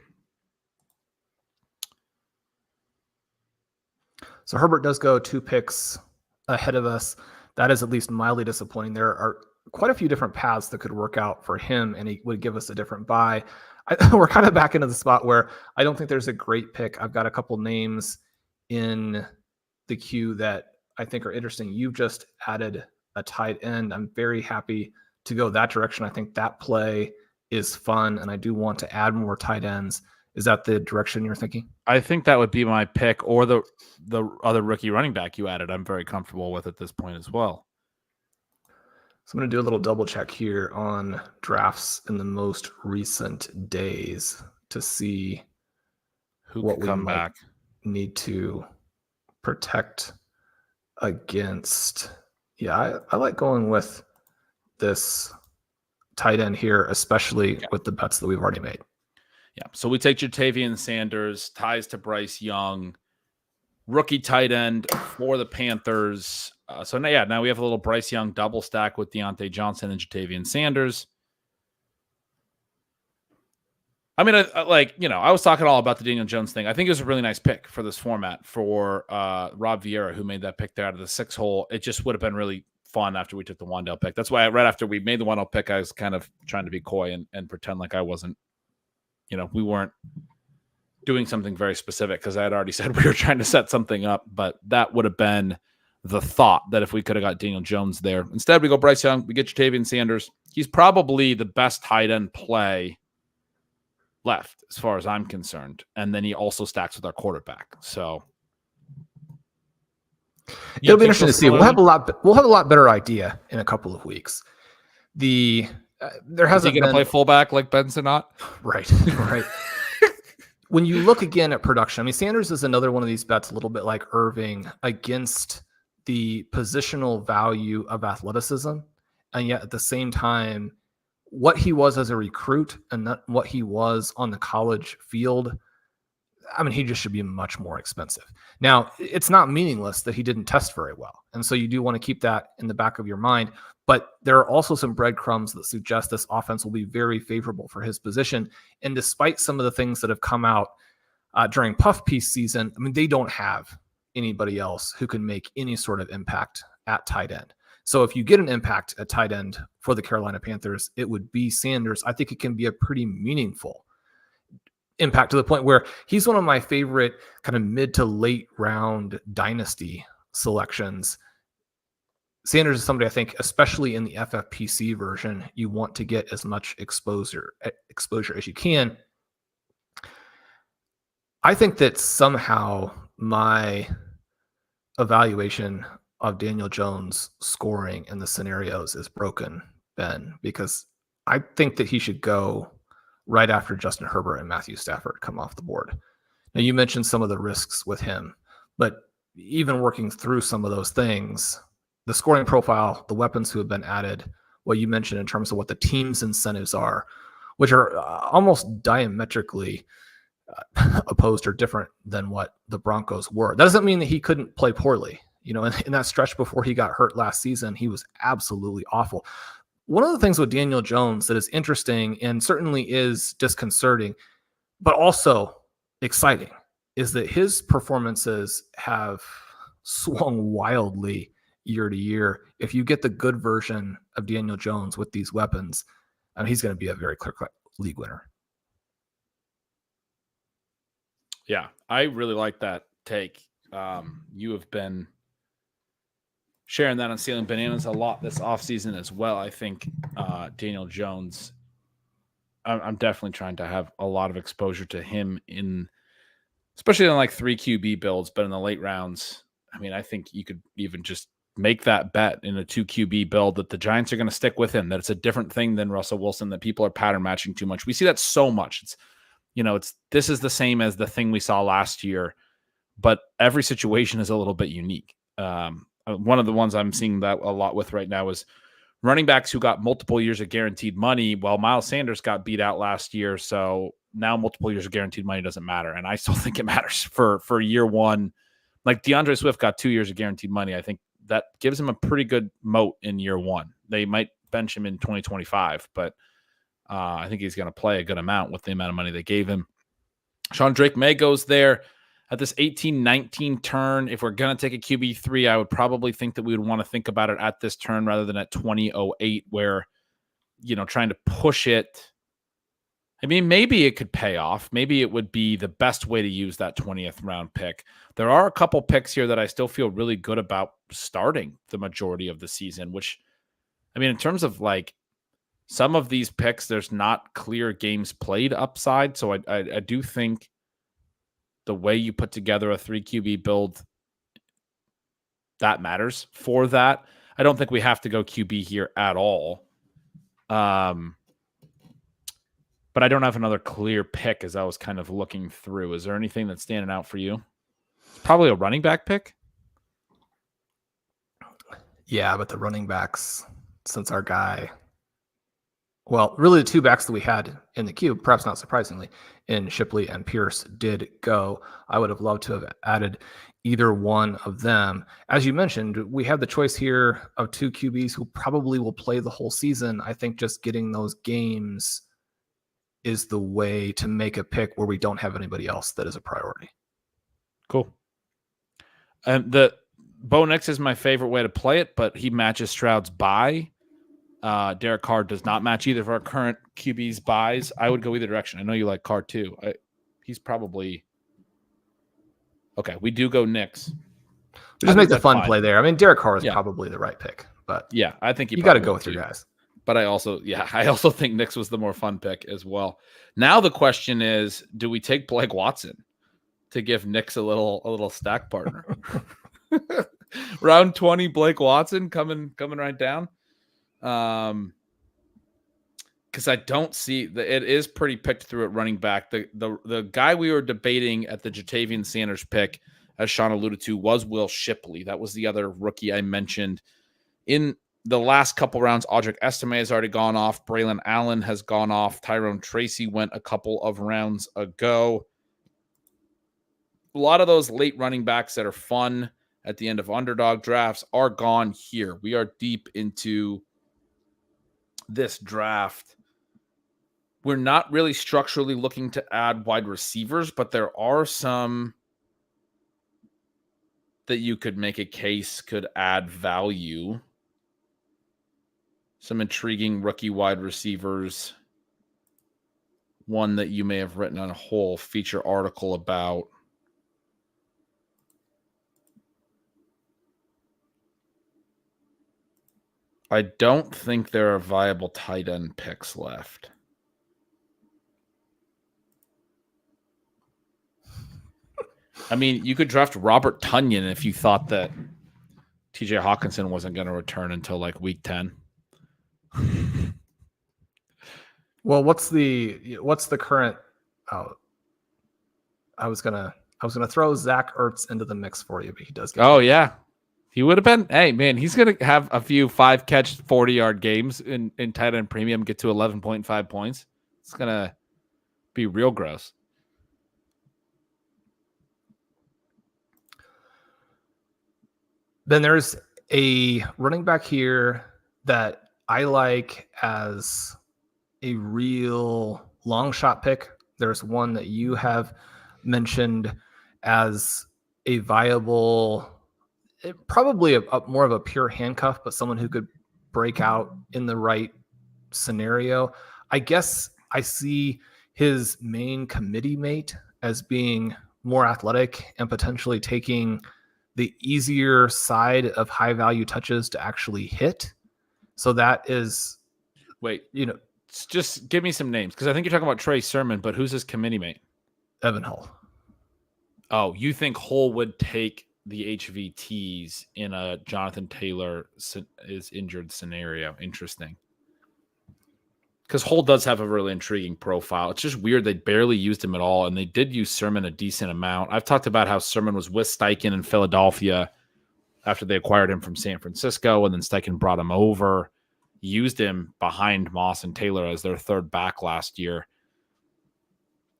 S2: So Herbert does go 2 picks ahead of us. That is at least mildly disappointing. There are quite a few different paths that could work out for him, and he would give us a different buy. We're kind of back into the spot where I don't think there's a great pick. I've got a couple names in the queue that I think are interesting. You've just added a tight end. I'm very happy to go that direction. I think that play is fun, and I do want to add more tight ends. Is that the direction you're thinking?
S1: I think that would be my pick, or the other rookie running back you added. I'm very comfortable with at this point as well.
S2: So I'm going to do a little double check here on drafts in the most recent days to see
S1: who what we come back
S2: need to protect against. Yeah, I like going with this tight end here, especially with the bets that we've already made.
S1: Yeah, so we take Jatavian Sanders, ties to Bryce Young, rookie tight end for the Panthers. Now we have a little Bryce Young double stack with Deontay Johnson and Jatavian Sanders. I mean, I was talking all about the Daniel Jones thing. I think it was a really nice pick for this format for Rob Vieira, who made that pick there out of the 6 hole. It just would have been really fun after we took the Wan'Dale pick. That's why right after we made the Wan'Dale pick, I was kind of trying to be coy and pretend like I wasn't, we weren't doing something very specific, because I had already said we were trying to set something up, but that would have been the thought, that if we could have got Daniel Jones there. Instead, we go Bryce Young, we get Jatavian Sanders. He's probably the best tight end play left, as far as I'm concerned. And then he also stacks with our quarterback. So
S2: it'll be interesting to see. We'll have a lot better idea in a couple of weeks. There hasn't
S1: been going to play fullback like Ben Sinnott?
S2: Right. When you look again at production, I mean, Sanders is another one of these bets, a little bit like Irving, against the positional value of athleticism. And yet at the same time, what he was as a recruit and what he was on the college field, I mean, he just should be much more expensive. Now, it's not meaningless that he didn't test very well. And so you do want to keep that in the back of your mind. But there are also some breadcrumbs that suggest this offense will be very favorable for his position. And despite some of the things that have come out during puff piece season, I mean, they don't have anybody else who can make any sort of impact at tight end. So if you get an impact at tight end for the Carolina Panthers, it would be Sanders. I think it can be a pretty meaningful impact to the point where he's one of my favorite kind of mid to late round dynasty selections. Sanders is somebody I think, especially in the FFPC version, you want to get as much exposure as you can. I think that somehow my evaluation of Daniel Jones scoring in the scenarios is broken, Ben, because I think that he should go right after Justin Herbert and Matthew Stafford come off the board. Now, you mentioned some of the risks with him, but even working through some of those things, the scoring profile, the weapons who have been added, what you mentioned in terms of what the team's incentives are, which are almost diametrically opposed or different than what the Broncos were. That doesn't mean that he couldn't play poorly. You know, in that stretch before he got hurt last season, he was absolutely awful. One of the things with Daniel Jones that is interesting and certainly is disconcerting, but also exciting, is that his performances have swung wildly year to year. If you get the good version of Daniel Jones with these weapons, he's going to be a very clear league winner.
S1: Yeah, I really like that take. You have been sharing that on Stealing Bananas a lot this offseason as well. I think Daniel Jones, I'm definitely trying to have a lot of exposure to him especially in like 3 QB builds, but in the late rounds, I mean, I think you could even just make that bet in a 2 QB build that the Giants are going to stick with him, that it's a different thing than Russell Wilson, that people are pattern matching too much. We see that so much. This is the same as the thing we saw last year, but every situation is a little bit unique. One of the ones I'm seeing that a lot with right now is running backs who got multiple years of guaranteed money. Well, Miles Sanders got beat out last year, so now multiple years of guaranteed money doesn't matter. And I still think it matters for year one. Like DeAndre Swift got 2 years of guaranteed money. I think that gives him a pretty good moat in year one. They might bench him in 2025, but I think he's going to play a good amount with the amount of money they gave him. Sean Drake May goes there at this 18-19 turn. If we're going to take a QB3, I would probably think that we would want to think about it at this turn rather than at 2008, where, trying to push it. I mean, maybe it could pay off. Maybe it would be the best way to use that 20th round pick. There are a couple picks here that I still feel really good about starting the majority of the season, which, I mean, in terms of like some of these picks, there's not clear games played upside. So I do think the way you put together a 3 QB build, that matters for that. I don't think we have to go QB here at all. But I don't have another clear pick as I was kind of looking through. Is there anything that's standing out for you? Probably a running back pick.
S2: Yeah, but the running backs, since our guy, well, really the 2 backs that we had in the queue, perhaps not surprisingly, in Shipley and Pierce did go. I would have loved to have added either one of them. As you mentioned, we have the choice here of 2 QBs who probably will play the whole season. I think just getting those games is the way to make a pick where we don't have anybody else that is a priority.
S1: Cool. And the Bo Nix is my favorite way to play it, but he matches Stroud's bye. Derek Carr does not match either of our current QB's buys. I would go either direction. I know you like Carr too. He's probably okay. We do go Nix.
S2: Just make the fun play there. I mean, Derek Carr is probably the right pick, but
S1: yeah, I think
S2: you got to go with your guys.
S1: But I also think Nix was the more fun pick as well. Now the question is, do we take Blake Watson to give Nix a little stack partner? Round 20, Blake Watson coming right down. Because I don't see it is pretty picked through at running back. The guy we were debating at the Jatavian Sanders pick, as Sean alluded to, was Will Shipley. That was the other rookie I mentioned. In the last couple rounds, Audric Estime has already gone off. Braylon Allen has gone off. Tyrone Tracy went a couple of rounds ago. A lot of those late running backs that are fun at the end of underdog drafts are gone here. We are deep into this draft. We're not really structurally looking to add wide receivers, but there are some that you could make a case could add value. some intriguing rookie wide receivers. One that you may have written on a whole feature article about. I don't think there are viable tight end picks left. I mean, you could draft Robert Tonyan if you thought that TJ Hawkinson wasn't going to return until like week 10.
S2: Well, what's the current? Oh, I was gonna throw Zach Ertz into the mix for you, but he does.
S1: Oh yeah, he would have been. Hey man, he's gonna have a few 5-catch 40-yard games in tight end premium, get to 11.5 points. It's gonna be real gross.
S2: Then there's a running back here that I like as a real long shot pick. There's one that you have mentioned as a viable, probably more of a pure handcuff, but someone who could break out in the right scenario. I guess I see his main committee mate as being more athletic and potentially taking the easier side of high value touches to actually hit. So that is,
S1: just give me some names, because I think you're talking about Trey Sermon, but who's his committee mate?
S2: Evan Hull.
S1: Oh, you think Hull would take the HVTs in a Jonathan Taylor is injured scenario? Interesting. Because Hull does have a really intriguing profile. It's just weird they barely used him at all, and they did use Sermon a decent amount. I've talked about how Sermon was with Steichen in Philadelphia after they acquired him from San Francisco, and then Steichen brought him over, used him behind Moss and Taylor as their third back last year.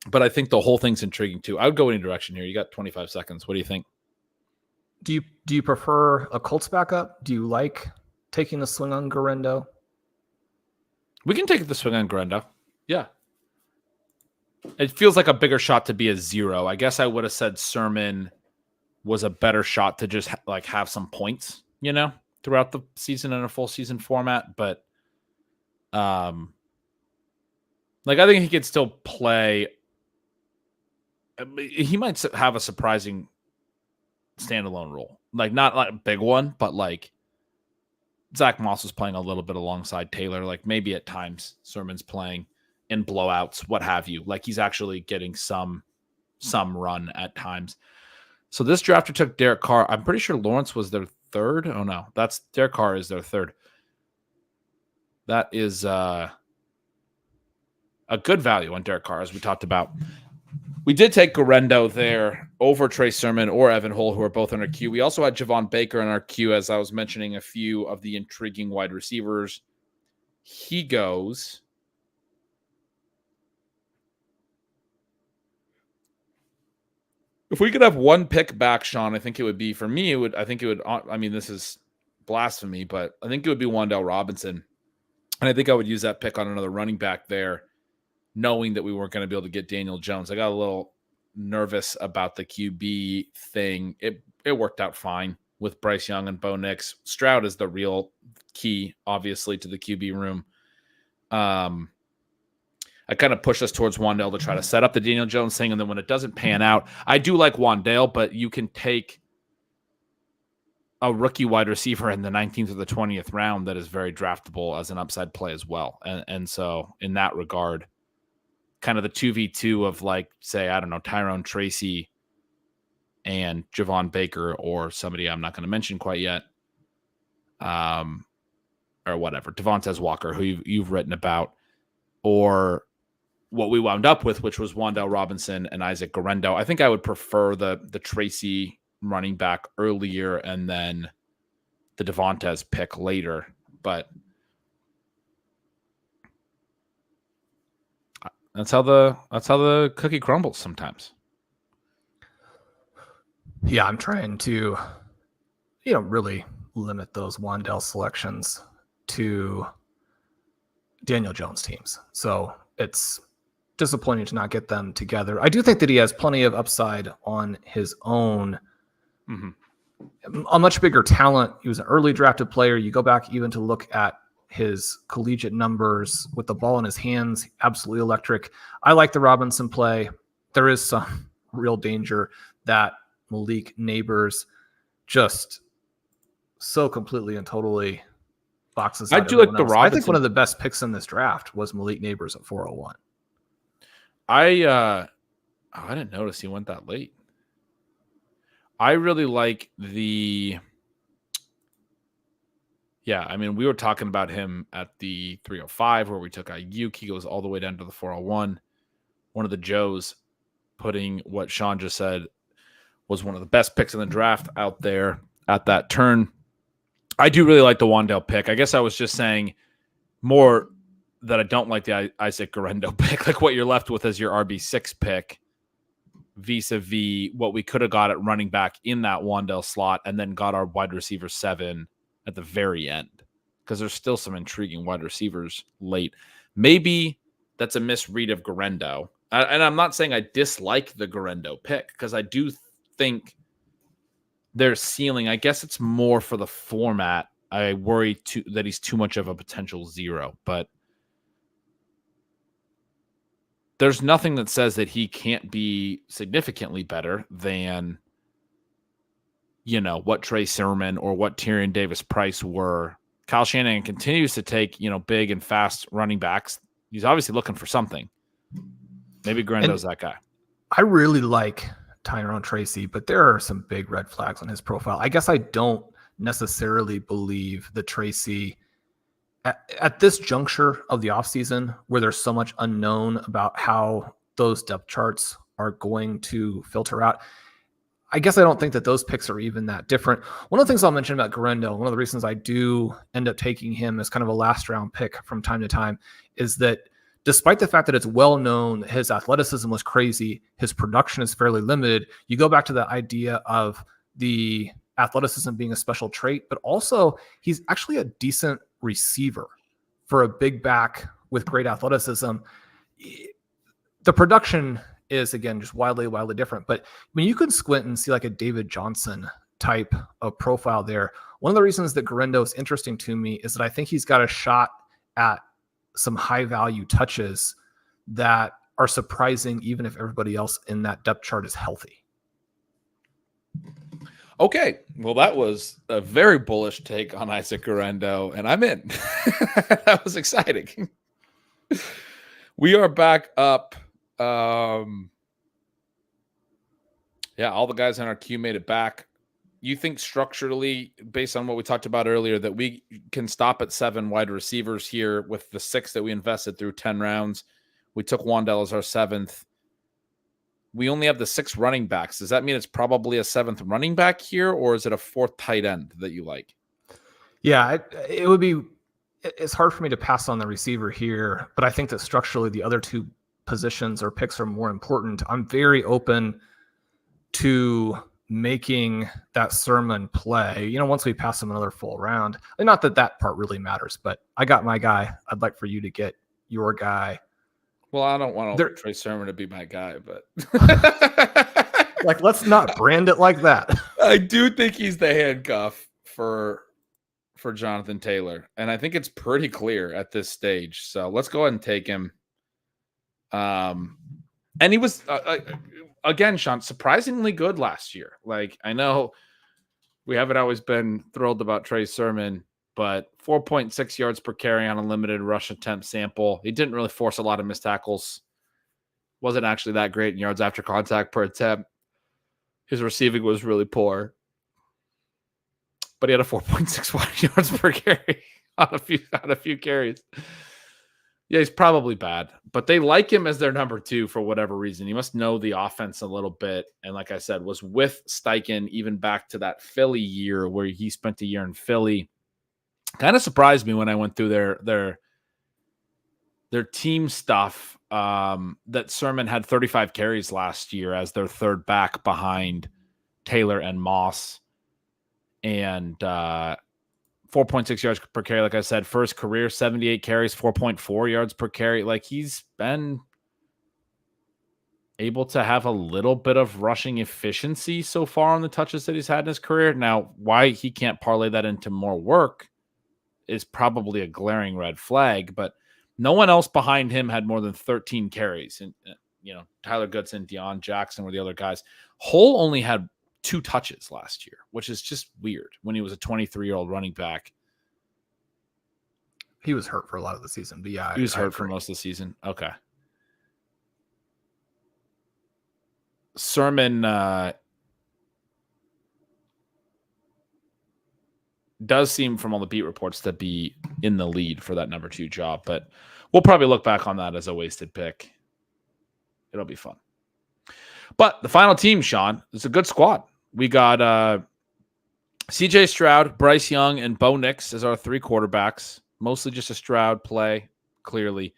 S1: But I think the whole thing's intriguing too. I would go any direction here. You got 25 seconds. What do you think?
S2: Do you prefer a Colts backup? Do you like taking the swing on Garendo?
S1: We can take the swing on Garendo. Yeah. It feels like a bigger shot to be a 0. I guess I would have said Sermon was a better shot to just have some points, throughout the season in a full season format. But I think he could still play. He might have a surprising standalone role. Not like a big one, but Zach Moss was playing a little bit alongside Taylor. Maybe at times Sermon's playing in blowouts, what have you. He's actually getting some run at times. So this drafter took Derek Carr. I'm pretty sure Lawrence was their third. Oh no, that's Derek Carr is their third. That is a good value on Derek Carr, as we talked about. We did take Garendo there over Trey Sermon or Evan Hull, who are both in our queue. We also had Javon Baker in our queue, as I was mentioning a few of the intriguing wide receivers. He goes if we could have one pick back, Sean, I think it would be, for me, this is blasphemy, but I think it would be Wan'Dale Robinson. And I think I would use that pick on another running back there, knowing that we weren't going to be able to get Daniel Jones. I got a little nervous about the QB thing. It worked out fine with Bryce Young and Bo Nix. Stroud is the real key, obviously, to the QB room. I kind of pushed us towards Wan'Dale to try to set up the Daniel Jones thing, and then when it doesn't pan out, I do like Wan'Dale, but you can take a rookie wide receiver in the 19th or the 20th round that is very draftable as an upside play as well. And so in that regard, kind of the 2v2 of Tyrone Tracy and Javon Baker, or somebody I'm not going to mention quite yet, or whatever, Devontae Walker, who you've written about, or what we wound up with, which was Wan'Dale Robinson and Isaac Garendo. I think I would prefer the Tracy running back earlier and then the Devontae pick later, but that's how the cookie crumbles sometimes.
S2: Yeah, I'm trying to, really limit those Wan'Dale selections to Daniel Jones teams. So it's disappointing to not get them together. I do think that he has plenty of upside on his own. Mm-hmm. A much bigger talent. He was an early drafted player. You go back even to look at his collegiate numbers with the ball in his hands, absolutely electric. I like the Robinson play. There is some real danger that Malik Neighbors just so completely and totally boxes out
S1: I do like the
S2: else.
S1: Robinson.
S2: I think one of the best picks in this draft was Malik Neighbors at 401.
S1: I didn't notice he went that late. I really like the. Yeah, I mean, we were talking about him at the 305 where we took Ayuk. He goes all the way down to the 401. One of the Joes putting what Shawn just said was one of the best picks in the draft out there at that turn. I do really like the Wan'Dale pick. I guess I was just saying more that I don't like the Isaac Guerendo pick, like what you're left with as your RB6 pick vis-a-vis what we could have got at running back in that Wan'Dale slot and then got our wide receiver 7 at the very end, because there's still some intriguing wide receivers late. Maybe that's a misread of Guerendo. And I'm not saying I dislike the Guerendo pick, because I do think their ceiling, I guess it's more for the format. I worry that he's too much of a potential 0, but there's nothing that says that he can't be significantly better than, you know, what Trey Sermon or what Tyrion Davis-Price were. Kyle Shanahan continues to take, you know, big and fast running backs. He's obviously looking for something. Maybe Guerendo's that guy.
S2: I really like Tyrone Tracy, but there are some big red flags on his profile. I guess I don't necessarily believe that Tracy, at this juncture of the offseason, where there's so much unknown about how those depth charts are going to filter out, I guess I don't think that those picks are even that different. One of the things I'll mention about Guerendo, one of the reasons I do end up taking him as kind of a last round pick from time to time, is that despite the fact that it's well known his athleticism was crazy, his production is fairly limited, you go back to the idea of the athleticism being a special trait, but also he's actually a decent receiver for a big back with great athleticism. The production is, again, just wildly different. But when you can squint and see like a David Johnson type of profile there, one of the reasons that Guerendo is interesting to me is that I think he's got a shot at some high value touches that are surprising, even if everybody else in that depth chart is healthy.
S1: Okay. Well, that was a very bullish take on Isaac Guerendo, and I'm in. That was exciting. We are back up. Yeah, all the guys on our queue made it back. You think structurally, based on what we talked about earlier, that we can stop at 7 wide receivers here with the 6 that we invested through 10 rounds? We took Wan'Dale as our 7th. We only have the 6 running backs. Does that mean it's probably a 7th running back here, or is it a 4th tight end that you like?
S2: Yeah, it would be. It's hard for me to pass on the receiver here, but I think that structurally the other 2 positions or picks are more important. I'm very open to making that Sermon play, you know, once we pass him another full round. And not that that part really matters, but I got my guy. I'd like for you to get your guy.
S1: Well, I don't want Trey Sermon to be my guy, but
S2: like, let's not brand it like that.
S1: I do think he's the handcuff for Jonathan Taylor, and I think it's pretty clear at this stage. So let's go ahead and take him. And he was again, Shawn, surprisingly good last year. Like, I know we haven't always been thrilled about Trey Sermon, but 4.6 yards per carry on a limited rush attempt sample. He didn't really force a lot of missed tackles. Wasn't actually that great in yards after contact per attempt. His receiving was really poor, but he had a 4.61 yards per carry on a few carries. Yeah, he's probably bad, but they like him as their number 2 for whatever reason. He must know the offense a little bit. And like I said, was with Steichen even back to that Philly year where he spent a year in Philly. Kind of surprised me when I went through their team stuff that Sermon had 35 carries last year as their 3rd back behind Taylor and Moss. And 4.6 yards per carry, like I said, first career, 78 carries, 4.4 yards per carry. Like, he's been able to have a little bit of rushing efficiency so far on the touches that he's had in his career. Now, why he can't parlay that into more work is probably a glaring red flag, but no one else behind him had more than 13 carries. And, Tyler Goodson, Deion Jackson were the other guys. Hull only had 2 touches last year, which is just weird when he was a 23-year-old running back.
S2: He was hurt for a lot of the season, but yeah.
S1: He was hurt for most of the season. Okay. Sermon does seem, from all the beat reports, to be in the lead for that number 2 job, but we'll probably look back on that as a wasted pick. It'll be fun. But the final team, Sean, is a good squad. We got CJ Stroud, Bryce Young, and Bo Nix as our 3 quarterbacks. Mostly just a Stroud play, clearly.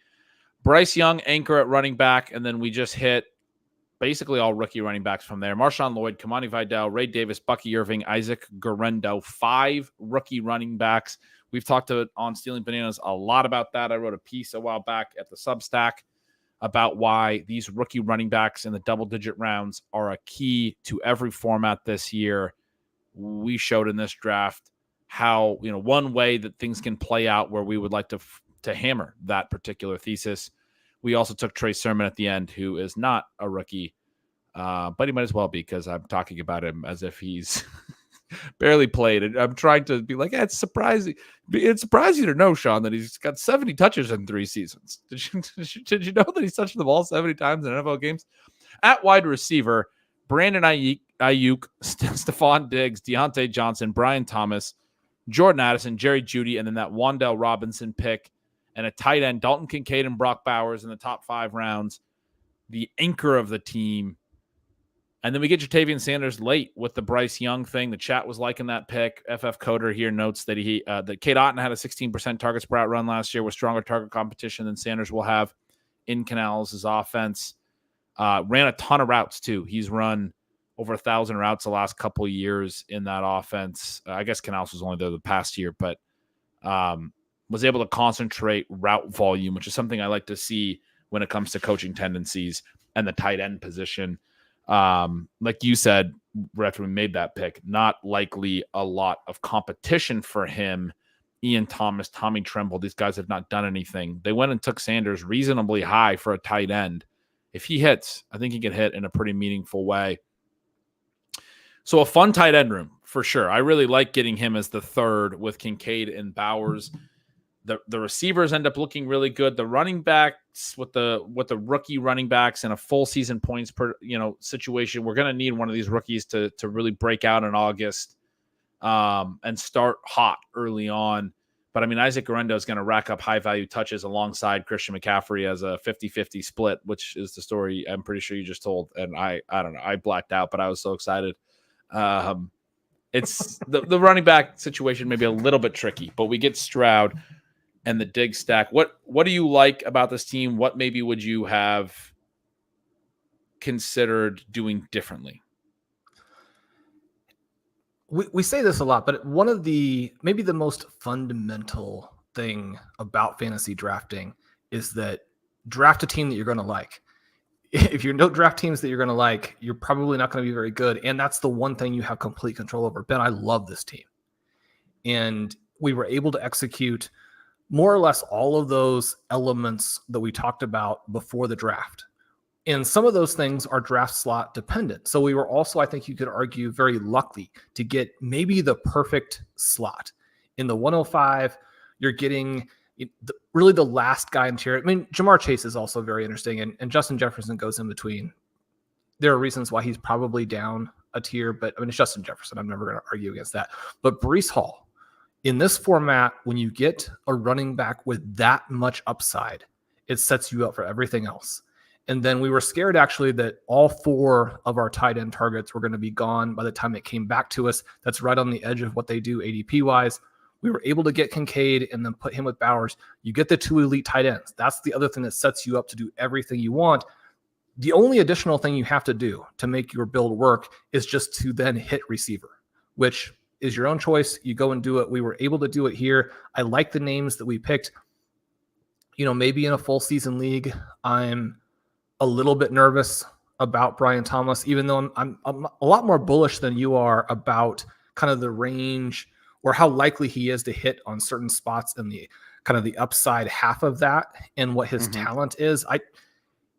S1: Bryce Young, anchor at running back, and then we just hit basically all rookie running backs from there. Marshawn Lloyd, Kamani Vidal, Ray Davis, Bucky Irving, Isaac Guerrero, 5 rookie running backs. We've talked on Stealing Bananas a lot about that. I wrote a piece a while back at the Substack about why these rookie running backs in the double-digit rounds are a key to every format this year. We showed in this draft how, one way that things can play out where we would like to hammer that particular thesis. We also took Trey Sermon at the end, who is not a rookie, but he might as well be, because I'm talking about him as if he's barely played. And I'm trying to be like, it's surprising. It's surprising to know, Sean, that he's got 70 touches in 3 seasons. Did you know that he's touched the ball 70 times in NFL games? At wide receiver, Brandon Ayuk, Stephon Diggs, Deontay Johnson, Brian Thomas, Jordan Addison, Jerry Jeudy, and then that Wan'Dale Robinson pick, and a tight end, Dalton Kincaid and Brock Bowers in the top 5 rounds, the anchor of the team. And then we get Jatavian Sanders late with the Bryce Young thing. The chat was liking that pick. FF Coder here notes that that Cade Otton had a 16% targets per out run last year with stronger target competition than Sanders will have in Canales' offense. Ran a ton of routes too. He's run over 1,000 routes the last couple of years in that offense. I guess Canales was only there the past year, but was able to concentrate route volume, which is something I like to see when it comes to coaching tendencies and the tight end position. Like you said, after we made that pick, not likely a lot of competition for him. Ian Thomas, Tommy Tremble, these guys have not done anything. They went and took Sanders reasonably high for a tight end. If he hits, I think he can hit in a pretty meaningful way. So a fun tight end room for sure. I really like getting him as the 3rd with Kincaid and Bowers. The receivers end up looking really good. The running backs with the rookie running backs and a full season points per situation. We're going to need one of these rookies to really break out in August and start hot early on. But I mean, Isaac Guerrero is going to rack up high value touches alongside Christian McCaffrey as a 50-50 split, which is the story I'm pretty sure you just told. And I don't know, I blacked out, but I was so excited. It's the running back situation maybe a little bit tricky, but we get Stroud and the Diggs stack. What do you like about this team? What maybe would you have considered doing differently?
S2: We say this a lot, but one of maybe the most fundamental thing about fantasy drafting is that draft a team that you're going to like. If you don't draft teams that you're going to like, you're probably not going to be very good. And that's the one thing you have complete control over. Ben, I love this team. And we were able to execute more or less all of those elements that we talked about before the draft. And some of those things are draft slot dependent. So we were also, I think you could argue, very lucky to get maybe the perfect slot. In the 105, you're getting really the last guy in tier. I mean, Jamar Chase is also very interesting, and Justin Jefferson goes in between. There are reasons why he's probably down a tier, but I mean, it's Justin Jefferson. I'm never going to argue against that. But Breece Hall, in this format, when you get a running back with that much upside, it sets you up for everything else. And then we were scared, actually, that all 4 of our tight end targets were going to be gone by the time it came back to us. That's right on the edge of what they do ADP-wise. We were able to get Kincaid and then put him with Bowers. You get the 2 elite tight ends. That's the other thing that sets you up to do everything you want. The only additional thing you have to do to make your build work is just to then hit receiver, which is your own choice. You go and do it. We were able to do it here. I like the names that we picked. Maybe in a full season league, I'm a little bit nervous about Brian Thomas, even though I'm a lot more bullish than you are about kind of the range or how likely he is to hit on certain spots in the kind of the upside half of that and what his talent is,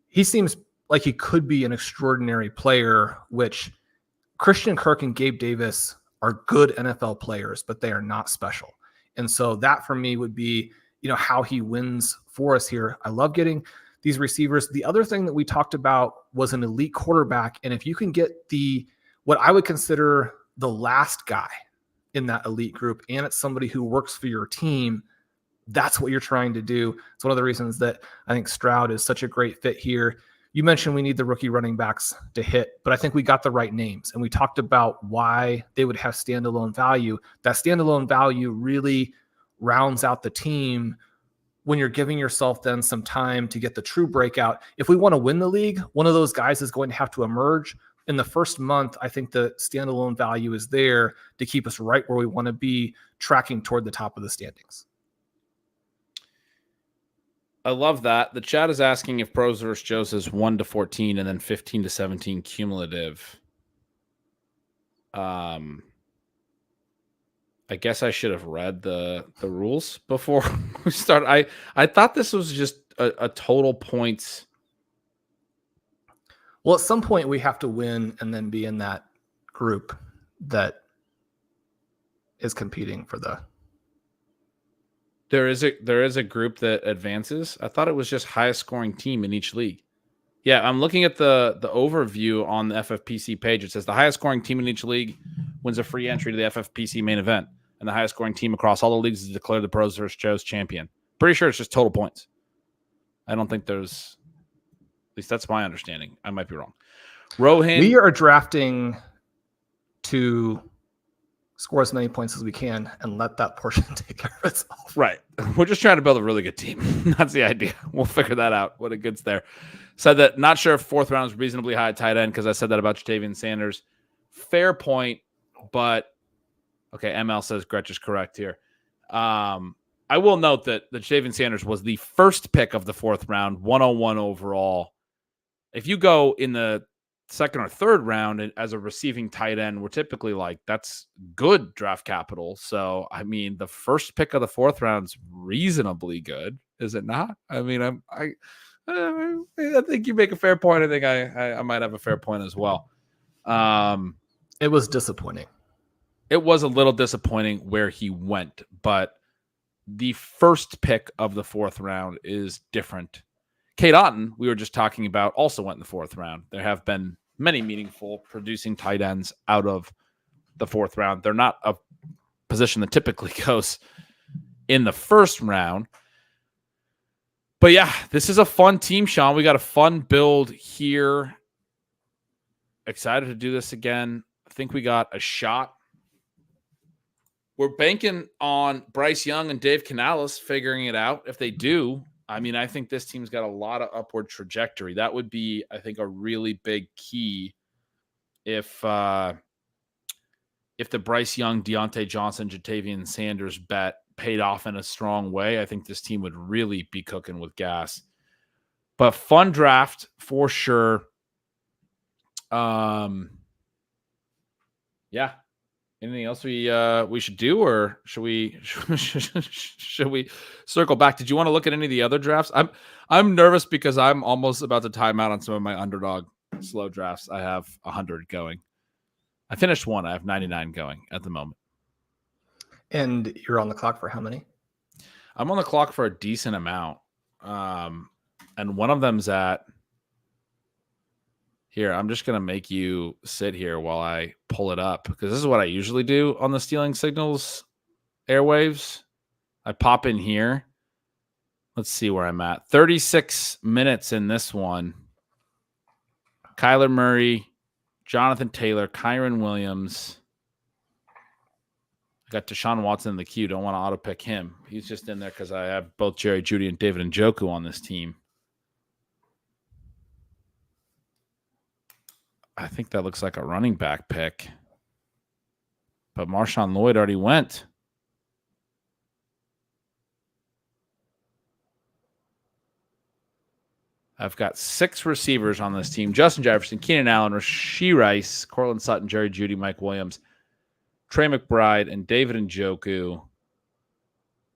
S2: he seems like he could be an extraordinary player, which Christian Kirk and Gabe Davis are good NFL players, but they are not special. And so that for me would be, how he wins for us here. I love getting these receivers. The other thing that we talked about was an elite quarterback. And if you can get what I would consider the last guy in that elite group, and it's somebody who works for your team, that's what you're trying to do. It's one of the reasons that I think Stroud is such a great fit here. You mentioned we need the rookie running backs to hit, but I think we got the right names. And we talked about why they would have standalone value. That standalone value really rounds out the team when you're giving yourself then some time to get the true breakout. If we want to win the league, one of those guys is going to have to emerge. In the first month, I think the standalone value is there to keep us right where we want to be, tracking toward the top of the standings.
S1: I love that. The chat is asking if Pros versus Joe's is 1-14 and then 15-17 cumulative. I guess I should have read the rules before we start. I thought this was just a total points.
S2: Well, at some point we have to win and then be in that group that is competing for the.
S1: There is a group that advances. I thought it was just highest scoring team in each league. Yeah, I'm looking at the overview on the FFPC page. It says the highest scoring team in each league wins a free entry to the FFPC main event, and the highest scoring team across all the leagues is declared the Pros versus Joe's champion. Pretty sure it's just total points. I don't think there's, at least that's my understanding. I might be wrong. Rohan,
S2: we are drafting to score as many points as we can and let that portion take care of itself.
S1: Right. We're just trying to build a really good team. That's the idea. We'll figure that out when it gets there. Said that not sure if fourth round is reasonably high at tight end because I said that about Jatavian Sanders. Fair point, but okay, ML says Gretch is correct here. I will note that Jatavian Sanders was the first pick of the fourth round, 101 overall. If you go in the second or third round as a receiving tight end, we're typically like, that's good draft capital. So, I mean, the first pick of the fourth round is reasonably good, is it not? I mean, I think you make a fair point. I think I might have a fair point as well.
S2: It was disappointing.
S1: It was a little disappointing where he went, but the first pick of the fourth round is different. Kate Otten, we were just talking about, also went in the fourth round. There have been many meaningful producing tight ends out of the fourth round. They're not a position that typically goes in the first round. But yeah, this is a fun team, Sean. We got a fun build here. Excited to do this again. I think we got a shot. We're banking on Bryce Young and Dave Canales figuring it out. If they do, I mean, I think this team's got a lot of upward trajectory. That would be, I think, a really big key if the Bryce Young, Deontay Johnson, Jatavian Sanders bet paid off in a strong way. I think this team would really be cooking with gas. But fun draft for sure. Yeah. Anything else we should do, or should we circle back? Did you want to look at any of the other drafts? I'm nervous because I'm almost about to time out on some of my underdog slow drafts. I have 100 going. I finished one. I have 99 going at the moment.
S2: And you're on the clock for how many?
S1: I'm on the clock for a decent amount. And one of them's at here. I'm just going to make you sit here while I pull it up because this is what I usually do on the Stealing Signals airwaves. I pop in here. Let's see where I'm at. 36 minutes in this one. Kyler Murray, Jonathan Taylor, Kyron Williams. I got Deshaun Watson in the queue. Don't want to auto pick him. He's just in there because I have both Jerry Jeudy and David Njoku on this team. I think that looks like a running back pick. But Marshawn Lloyd already went. I've got 6 receivers on this team. Justin Jefferson, Keenan Allen, Rashee Rice, Cortland Sutton, Jerry Jeudy, Mike Williams, Trey McBride, and David Njoku.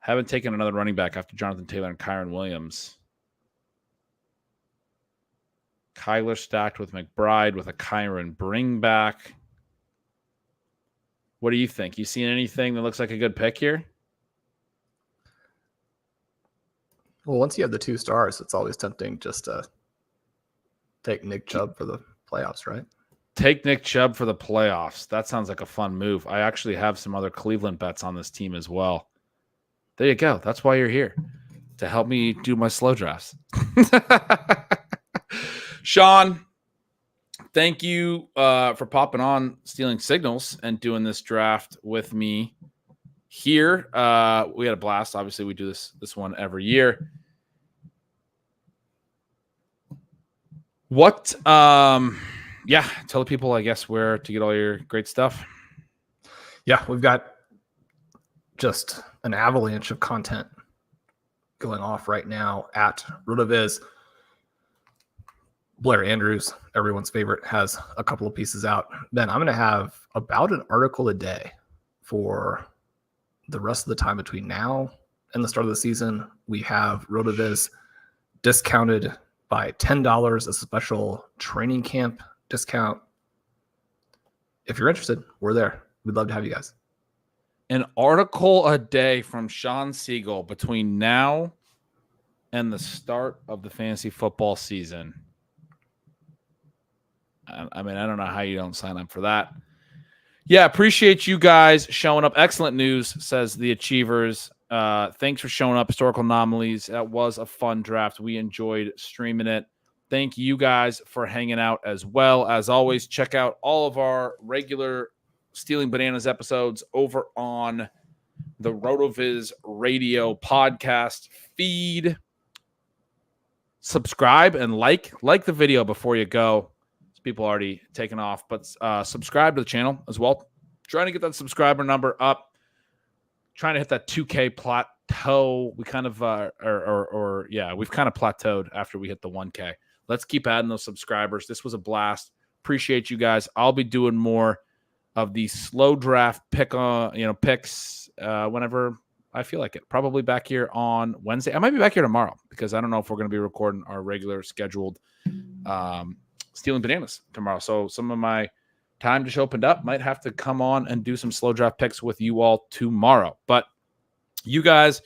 S1: Haven't taken another running back after Jonathan Taylor and Kyron Williams. Kyler stacked with McBride with a Kyron bring back. What do you think? You seen anything that looks like a good pick here?
S2: Well, once you have the 2 stars, it's always tempting just to take Nick Chubb for the playoffs, right?
S1: Take Nick Chubb for the playoffs. That sounds like a fun move. I actually have some other Cleveland bets on this team as well. There you go. That's why you're here, to help me do my slow drafts. Shawn, thank you for popping on Stealing Signals and doing this draft with me here. We had a blast. Obviously, we do this one every year. What tell the people, I guess, where to get all your great stuff.
S2: Yeah, we've got just an avalanche of content going off right now at RotoViz. Blair Andrews, everyone's favorite, has a couple of pieces out. Then I'm going to have about an article a day for the rest of the time between now and the start of the season. We have RotoViz discounted by $10, a special training camp discount. If you're interested, we're there. We'd love to have you guys.
S1: An article a day from Shawn Siegele between now and the start of the fantasy football season. I mean, I don't know how you don't sign up for that. Yeah, appreciate you guys showing up. Excellent news, says the Achievers. Thanks for showing up. Historical Anomalies. That was a fun draft. We enjoyed streaming it. Thank you guys for hanging out as well. As always, check out all of our regular Stealing Bananas episodes over on the RotoViz Radio podcast feed. Subscribe and like the video before you go. People already taken off, but subscribe to the channel as well. Trying to get that subscriber number up. Trying to hit that 2K plateau. We kind of we've kind of plateaued after we hit the 1K. Let's keep adding those subscribers. This was a blast. Appreciate you guys. I'll be doing more of the slow draft picks whenever I feel like it. Probably back here on Wednesday. I might be back here tomorrow because I don't know if we're going to be recording our regular scheduled Stealing Bananas tomorrow. So some of my time just opened up. Might have to come on and do some slow draft picks with you all tomorrow. But you guys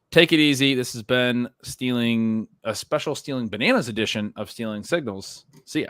S1: take it easy. This has been a special Stealing Bananas edition of Stealing Signals. See ya.